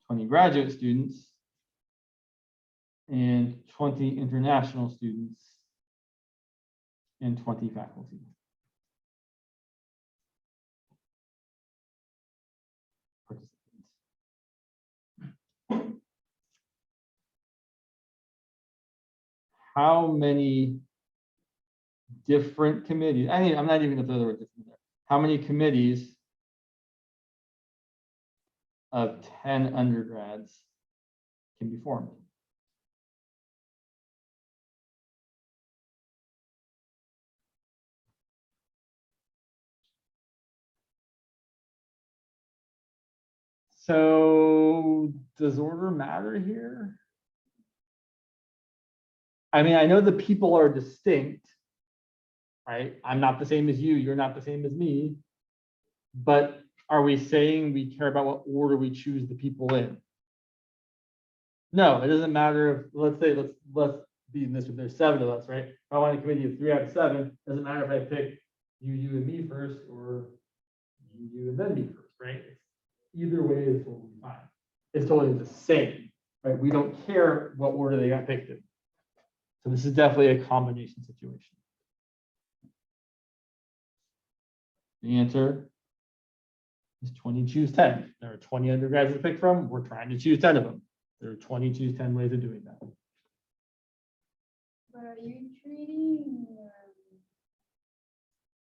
[SPEAKER 1] 20 graduate students, and 20 international students, and 20 faculty. Participants. How many different committees? I'm not even going to throw the word different there. How many committees of 10 undergrads can be formed? So does order matter here? I mean, I know the people are distinct, right? I'm not the same as you, you're not the same as me. But are we saying we care about what order we choose the people in? No, it doesn't matter if, let's say, let's be in this, if there's 7 of us, right? If I want a committee of 3 out of 7, doesn't matter if I pick you, and me first, or you, and then me first, right? Either way is totally fine. It's totally the same, right? We don't care what order they got picked in. So this is definitely a combination situation. The answer is 20 choose 10. There are 20 undergrads to pick from. We're trying to choose 10 of them. There are 20 choose 10 ways of doing that.
[SPEAKER 2] But are you treating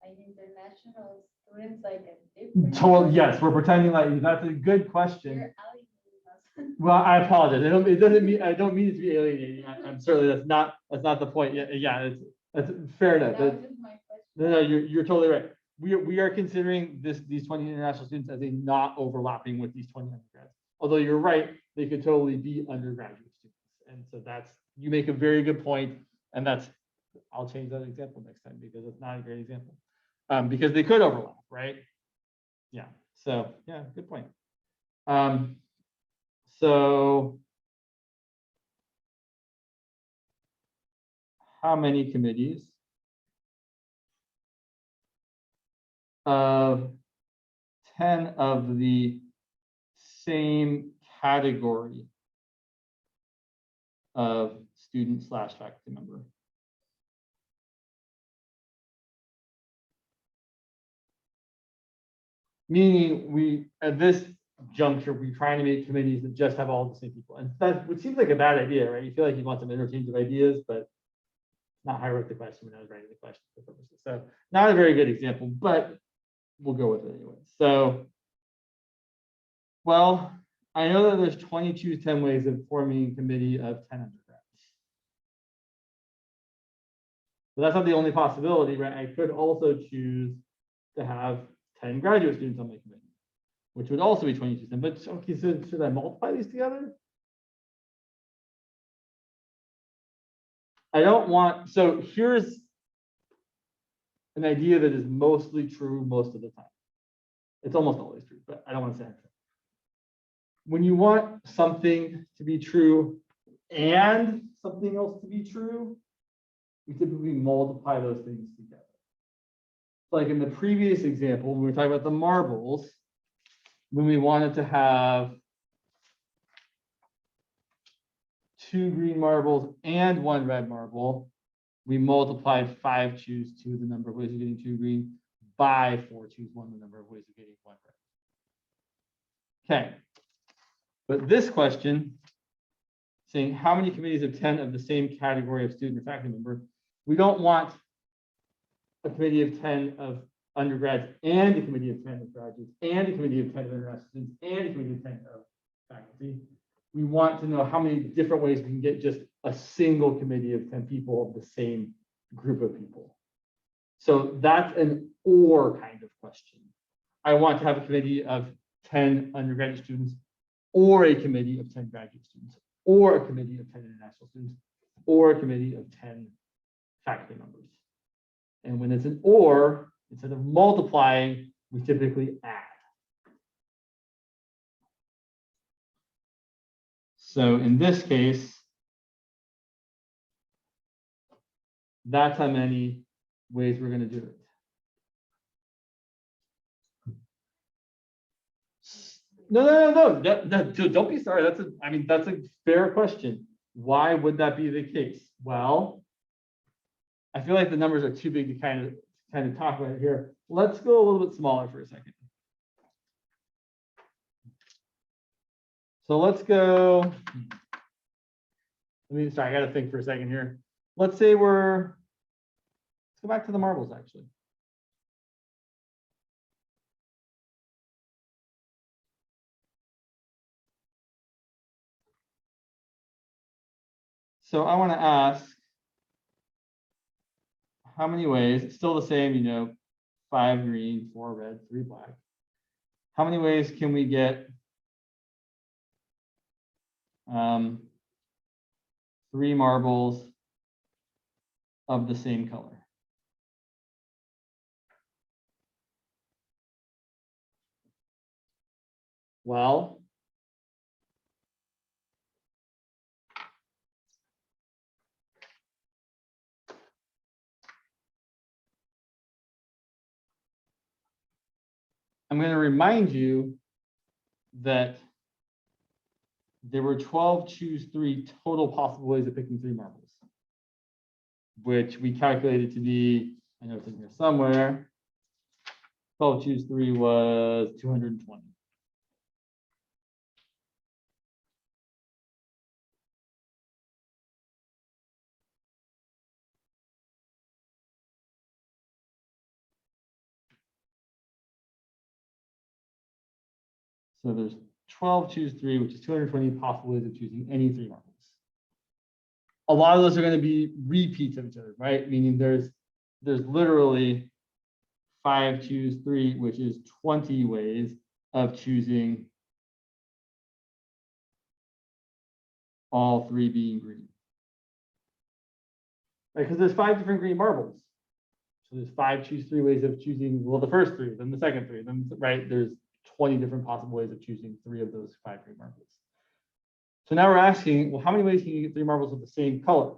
[SPEAKER 2] like international students like a different?
[SPEAKER 1] Total, yes, we're pretending like that's a good question.
[SPEAKER 2] You're alienating us.
[SPEAKER 1] Well, I apologize. It doesn't mean, I don't mean it to be alienating. I'm certainly, that's not the point. Yeah, that's fair enough.
[SPEAKER 2] That was just my question.
[SPEAKER 1] No, you're totally right. We are considering these 20 international students as a not overlapping with these 20 undergrads. Although you're right, they could totally be undergraduate students. And so you make a very good point. And I'll change that example next time because it's not a great example. Because they could overlap, right? Yeah. So yeah, good point. So how many committees of 10 of the same category of student/faculty member? Meaning we, at this juncture, we're trying to make committees that just have all the same people. And that which seems like a bad idea, right? You feel like you want some interchange of ideas, but not how I wrote the question when I was writing the question for purposes. So not a very good example, but we'll go with it anyway. So, well, I know that there's 20 choose 10 ways of forming a committee of 10 undergrads. But that's not the only possibility, right? I could also choose to have 10 graduate students on my committee, which would also be 20 choose 10. But okay, so should I multiply these together? I don't want, so here's an idea that is mostly true most of the time. It's almost always true, but I don't want to say that. When you want something to be true and something else to be true, we typically multiply those things together. Like in the previous example, when we were talking about the marbles, when we wanted to have 2 green marbles and 1 red marble, we multiplied 5 choose 2, the number of ways of getting 2 green, by 4 choose 1, the number of ways of getting 1 red. Okay. But this question, saying how many committees of 10 of the same category of student or faculty member, we don't want a committee of 10 of undergrads and a committee of 10 of graduates and a committee of 10 of international students and a committee of 10 of faculty. We want to know how many different ways we can get just a single committee of 10 people of the same group of people. So that's an or kind of question. I want to have a committee of 10 undergraduate students or a committee of 10 graduate students or a committee of 10 international students or a committee of 10 faculty members. And when it's an or, instead of multiplying, we typically add. So in this case, that's how many ways we're going to do it. No. Don't be sorry. That's a fair question. Why would that be the case? Well, I feel like the numbers are too big to kind of talk about it here. Let's go a little bit smaller for a second. So let's go. I got to think for a second here. Let's say let's go back to the marbles actually. So I want to ask, how many ways, it's still the same, 5 green, 4 red, 3 black. How many ways can we get 3 marbles of the same color. Well, I'm going to remind you that there were 12 choose 3 total possible ways of picking 3 marbles, which we calculated to be, I know it's in here somewhere, 12 choose 3 was 220. So there's 12 choose 3, which is 220 possible ways of choosing any 3 marbles. A lot of those are going to be repeats of each other, right? Meaning there's literally 5 choose 3, which is 20 ways of choosing all 3 being green. Right, because there's 5 different green marbles. So there's 5 choose 3 ways of choosing, well, the first 3, then the second 3, then right, there's 20 different possible ways of choosing 3 of those 5 green marbles. So now we're asking, well, how many ways can you get 3 marbles of the same color?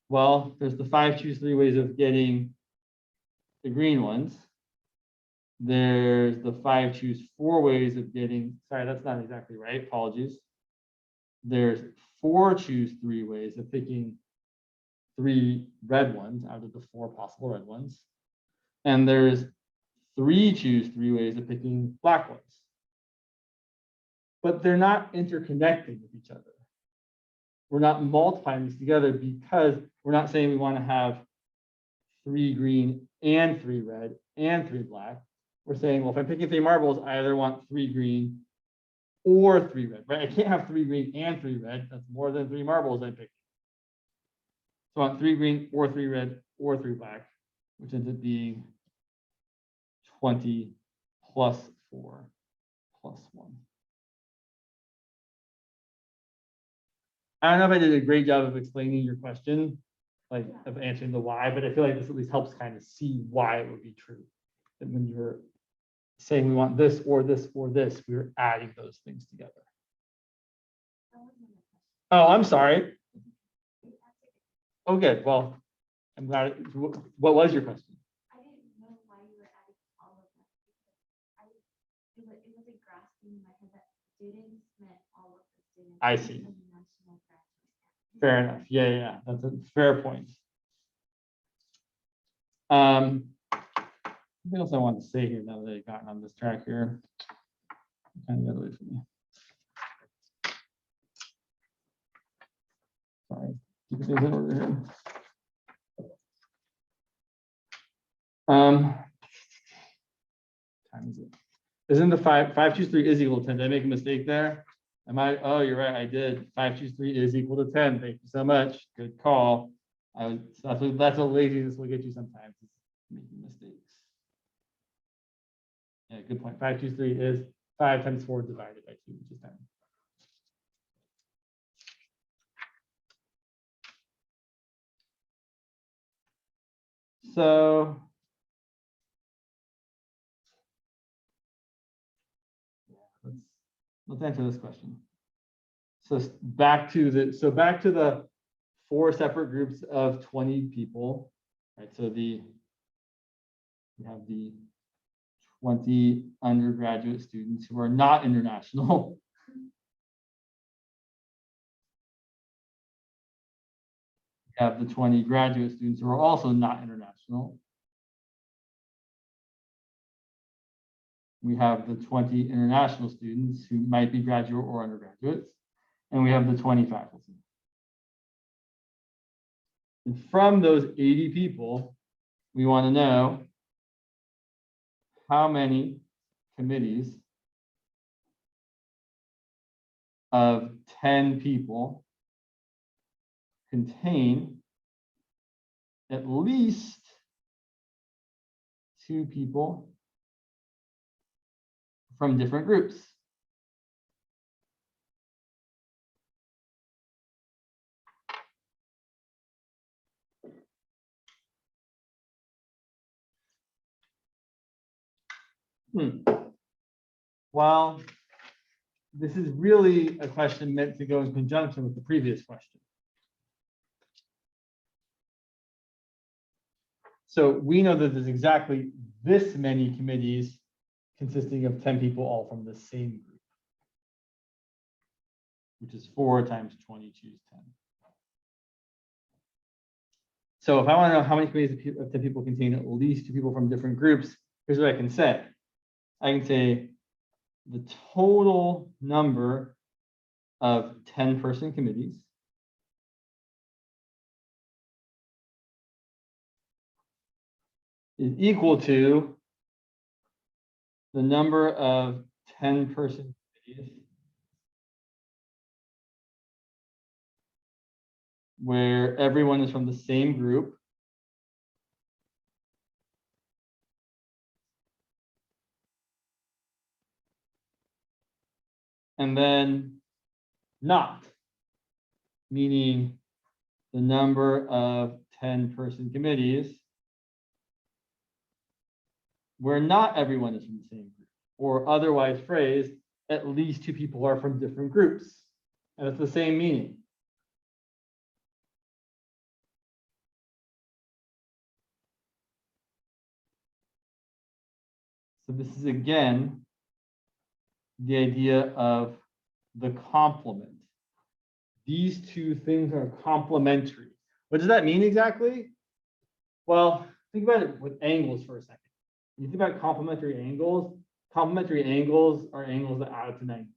[SPEAKER 1] Well, there's the 5 choose 3 ways of getting the green ones. There's the 5 choose 4 ways of getting, sorry, that's not exactly right, apologies. There's 4 choose 3 ways of picking 3 red ones out of the 4 possible red ones. And there's 3 choose 3 ways of picking black ones. But they're not interconnecting with each other. We're not multiplying these together because we're not saying we want to have 3 green and 3 red and 3 black. We're saying, well, if I'm picking 3 marbles, I either want 3 green or 3 red, right? I can't have 3 green and 3 red. That's more than 3 marbles I'm picking. So I want 3 green or 3 red or 3 black, which ends up being 20 plus 4 plus 1. I don't know if I did a great job of explaining your question, like of answering the why, but I feel like this at least helps kind of see why it would be true. That when you're saying we want this or this or this, we're adding those things together. Oh, I'm sorry. Oh, good. Well, I'm glad. What was your question?
[SPEAKER 2] I didn't know why you were adding all of them. It wasn't grasping in my head that students meant all of the students.
[SPEAKER 1] I see.
[SPEAKER 2] National graduates.
[SPEAKER 1] Fair enough. Yeah. That's a fair point. Something else I want to say here now that I've gotten on this track here. Kind of get away from me. Sorry. Keep things in order here. Time is it? Isn't the 5 choose 3 is equal to 10? Did I make a mistake there? Am I? Oh, you're right. I did. 5 choose 3 is equal to 10. Thank you so much. Good call. That's what laziness will get you sometimes. Making mistakes. Yeah, good point. 5 choose 3 is 5 times 4 divided by 2, which is 10. So let's answer this question. So back to the 4 separate groups of 20 people, right? So we have the 20 undergraduate students who are not international. We have the 20 graduate students who are also not international. We have the 20 international students who might be graduate or undergraduates. And we have the 20 faculty. And from those 80 people, we want to know how many committees of 10 people contain at least 2 people from different groups. Well, this is really a question meant to go in conjunction with the previous question. So we know that there's exactly this many committees consisting of 10 people all from the same group, which is 4 times 20 choose 10. So if I want to know how many committees of 10 people contain at least 2 people from different groups, here's what I can say. I can say the total number of 10-person committees is equal to the number of 10-person committees where everyone is from the same group and then not, meaning the number of 10-person committees where not everyone is from the same group, or otherwise phrased, at least 2 people are from different groups. And it's the same meaning. So this is again the idea of the complement. These two things are complementary. What does that mean exactly? Well, think about it with angles for a second. When you think about complementary angles are angles that add up to 90 degrees.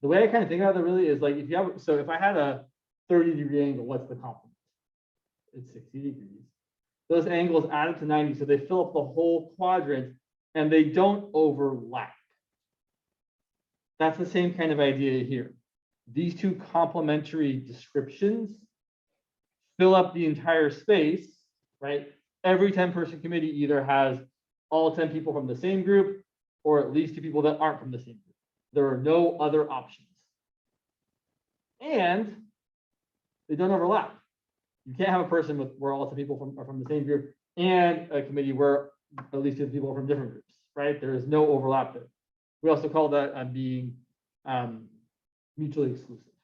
[SPEAKER 1] The way I kind of think about it really is like if you have, so if I had a 30-degree angle, what's the complement? It's 60 degrees. Those angles add up to 90, so they fill up the whole quadrant and they don't overlap. That's the same kind of idea here. These two complementary descriptions fill up the entire space, right? Every 10-person committee either has all 10 people from the same group or at least 2 people that aren't from the same group. There are no other options. And they don't overlap. You can't have a person where all 10 people are from the same group and a committee where at least 2 people are from different groups, right? There is no overlap there. We also call that being mutually exclusive,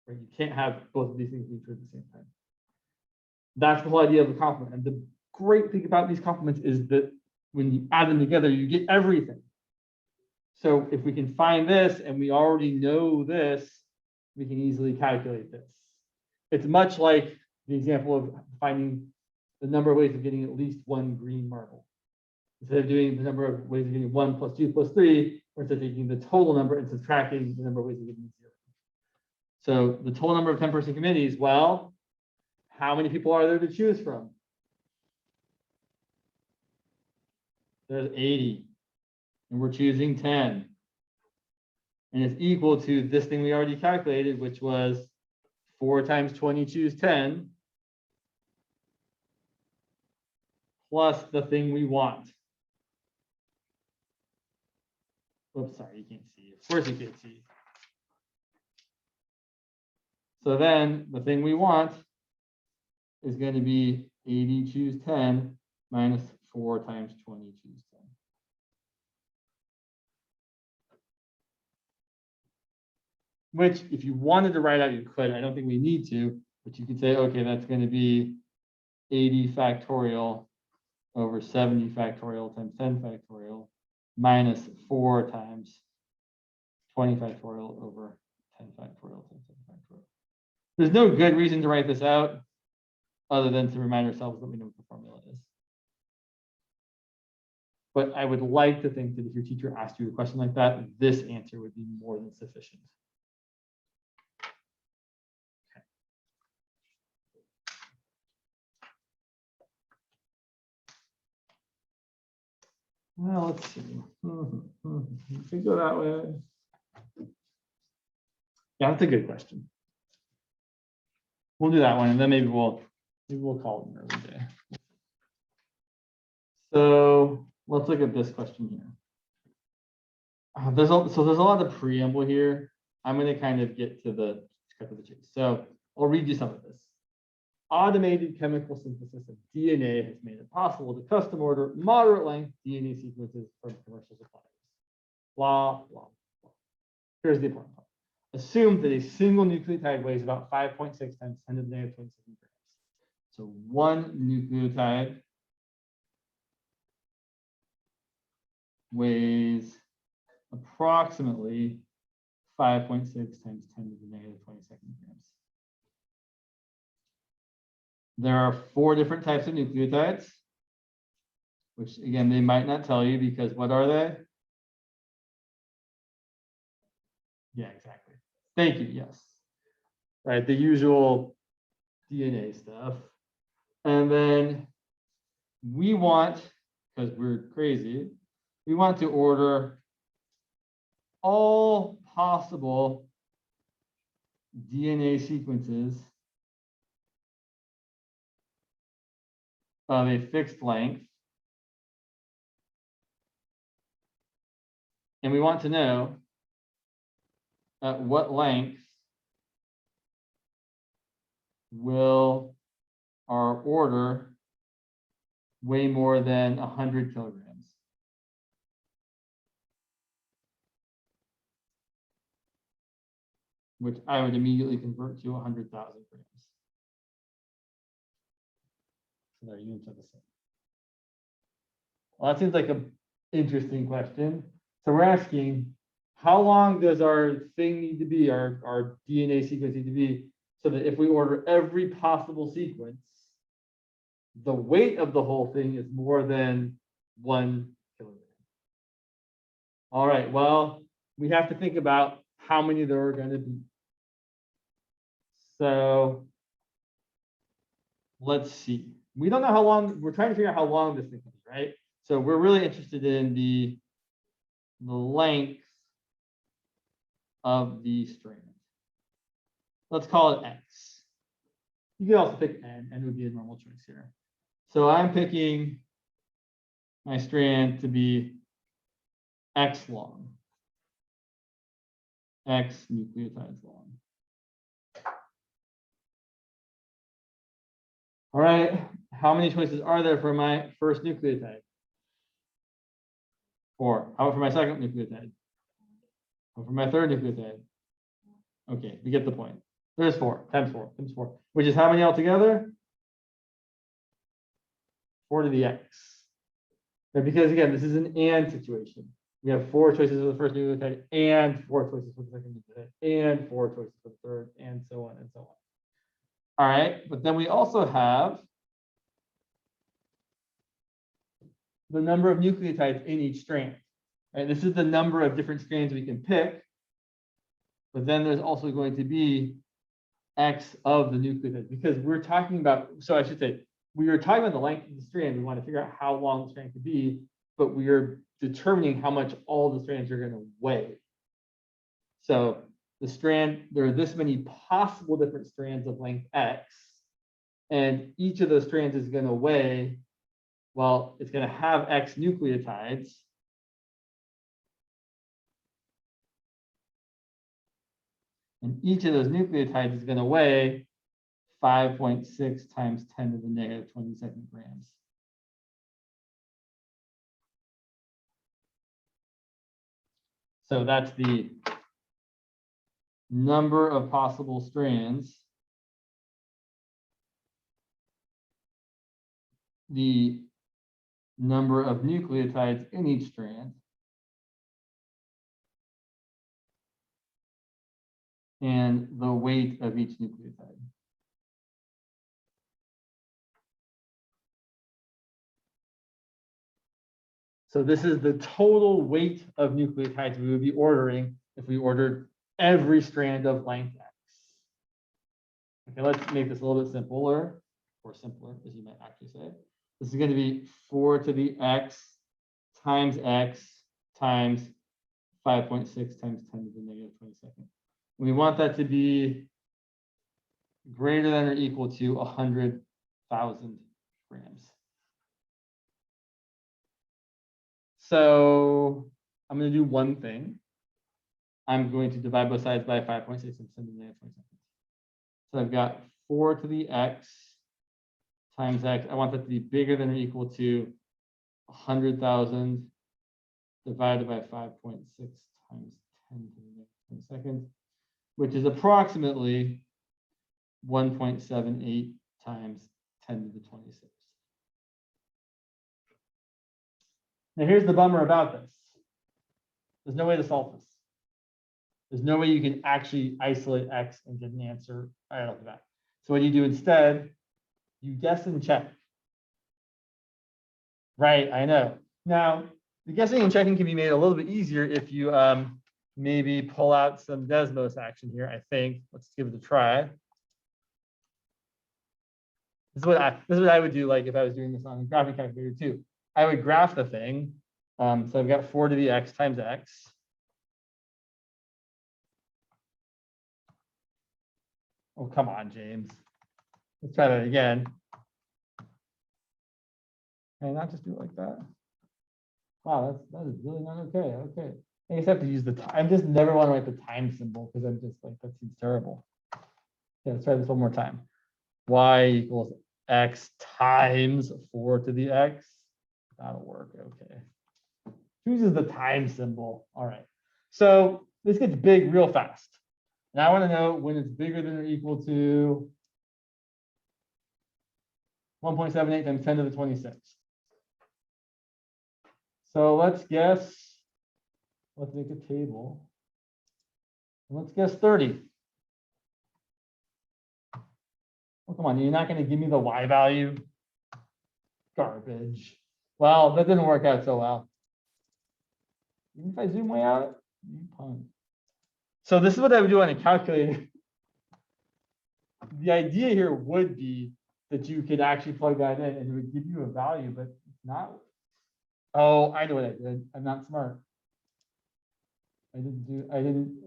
[SPEAKER 1] right? You can't have both of these things be true at the same time. That's the whole idea of the complement. And the great thing about these complements is that when you add them together, you get everything. So if we can find this and we already know this, we can easily calculate this. It's much like the example of finding the number of ways of getting at least 1 green marble. Instead of doing the number of ways of getting 1 + 2 + 3, we're instead taking the total number and subtracting the number of ways of getting 0. So the total number of 10-person committees, well, how many people are there to choose from? There's 80, and we're choosing 10. And it's equal to this thing we already calculated, which was 4 times 20 choose 10 plus the thing we want. Oops, sorry, you can't see. Of course you can't see. So then the thing we want is going to be 80 choose 10 minus 4 times 20 choose 10. Which, if you wanted to write out, you could. I don't think we need to, but you could say, okay, that's going to be 80 factorial over 70 factorial times 10 factorial minus 4 times 20 factorial over 10 factorial times 10 factorial. There's no good reason to write this out other than to remind ourselves that we know what the formula is. But I would like to think that if your teacher asked you a question like that, this answer would be more than sufficient. Well, let's see. Could go that way. Yeah, that's a good question. We'll do that one, and then maybe we'll call it an early day. So let's look at this question here. There's a lot of preamble here. I'm going to kind of get to the chase. So I'll read you some of this. automated chemical synthesis of DNA has made it possible to custom order moderate length DNA sequences from commercial suppliers. Blah, blah, blah. Here's the important part. Assume that a single nucleotide weighs about 5.6 times 10 to the negative 27 grams. So one nucleotide weighs approximately 5.6 times 10 to the negative 22 grams. There are 4 different types of nucleotides, which again, they might not tell you because what are they? Yeah, exactly. Thank you, yes. Right, the usual DNA stuff. And then we want, because we're crazy, we want to order all possible DNA sequences of a fixed length. And we want to know at what length will our order weigh more than 100 kilograms. Which I would immediately convert to 100,000 grams. So their units are the same. Well, that seems like an interesting question. So we're asking, how long does our thing need to be, our DNA sequence need to be, so that if we order every possible sequence, the weight of the whole thing is more than 1 kilogram. All right, well, we have to think about how many there are going to be. So let's see. We don't know how long, we're trying to figure out how long this thing is, right? So we're really interested in the length of the strand. Let's call it X. You can also pick N would be a normal choice here. So I'm picking my strand to be X long, X nucleotides long. All right, how many choices are there for my first nucleotide? 4. How about for my second nucleotide? Or for my third nucleotide? Okay, we get the point. There's 4 times 4 times 4, which is how many altogether? 4 to the X. Right, because again, this is an and situation. We have 4 choices for the first nucleotide and 4 choices for the second nucleotide and 4 choices for the third, and so on and so on. All right, but then we also have the number of nucleotides in each strand. Right, this is the number of different strands we can pick, but then there's also going to be X of the nucleotides, because we're talking about, so I should say, we are talking about the length of the strand. We want to figure out how long the strand could be, but we are determining how much all the strands are going to weigh. So the strand, there are this many possible different strands of length X, and each of those strands is going to weigh, well, it's going to have X nucleotides. And each of those nucleotides is going to weigh 5.6 times 10 to the negative 22 grams. So that's the number of possible strands, the number of nucleotides in each strand, and the weight of each nucleotide. So this is the total weight of nucleotides we would be ordering if we ordered every strand of length X. Okay, let's make this a little bit simpler, or simpler, as you might actually say. This is going to be 4 to the X times 5.6 times 10 to the negative 22nd. We want that to be greater than or equal to 100,000 grams. So I'm going to do one thing. I'm going to divide both sides by 5.6 and 10 to the negative 22nd. So I've got 4 to the X times X. I want that to be bigger than or equal to 100,000 divided by 5.6 times 10 to the next second, which is approximately 1.78 times 10 to the 26. Now here's the bummer about this. There's no way to solve this. There's no way you can actually isolate X and get an answer right off the bat. So what you do instead, you guess and check. Right, I know. Now, the guessing and checking can be made a little bit easier if you maybe pull out some Desmos action here, I think. Let's give it a try. This is what I would do, like if I was doing this on a graphing calculator too. I would graph the thing. So I've got 4 to the X times X. Oh, come on, James. Let's try that again. Can I not just do it like that? Wow, that is really not okay. Okay. I just have to use the time. I just never want to write the time symbol because I'm just like, that seems terrible. Okay, let's try this one more time. Y equals X times 4 to the X. That'll work. Okay. Chooses the time symbol. All right. So this gets big real fast. Now I want to know when it's bigger than or equal to 1.78 times 10 to the 26. So let's guess, let's make a table. Let's guess 30. Oh, come on, you're not going to give me the Y value? Garbage. Well, that didn't work out so well. Even if I zoom way out, you punk. So this is what I would do on a calculator. The idea here would be that you could actually plug that in and it would give you a value, but it's not. Oh, I know what I did. I'm not smart. You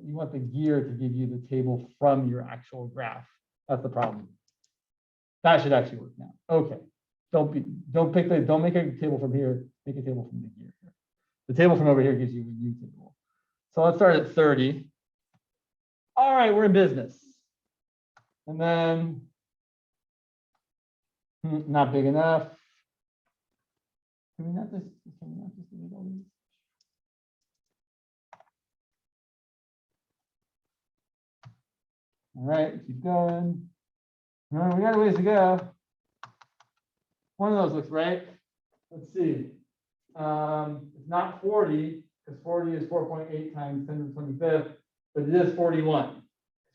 [SPEAKER 1] want the gear to give you the table from your actual graph. That's the problem. That should actually work now. Okay. Don't make a table from here, make a table from the gear here. The table from over here gives you a new table. So let's start at 30. All right, we're in business. And then not big enough. Can we not just delete all these? All right, keep going. We got a ways to go. One of those looks right. Let's see. It's not 40, because 40 is 4.8 times 10 to the 25th, but it is 41.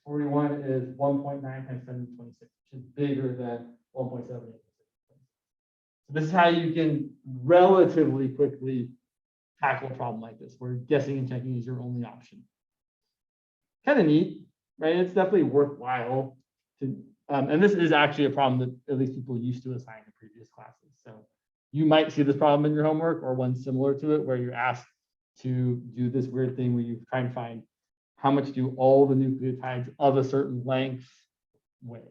[SPEAKER 1] 41 is 1.9 times 10 to the 26, which is bigger than 1.78. So this is how you can relatively quickly tackle a problem like this, where guessing and checking is your only option. Kind of neat, right? It's definitely worthwhile to, and this is actually a problem that at least people used to assign in previous classes. So you might see this problem in your homework or one similar to it, where you're asked to do this weird thing where you try and find how much do all the nucleotides of a certain length weigh.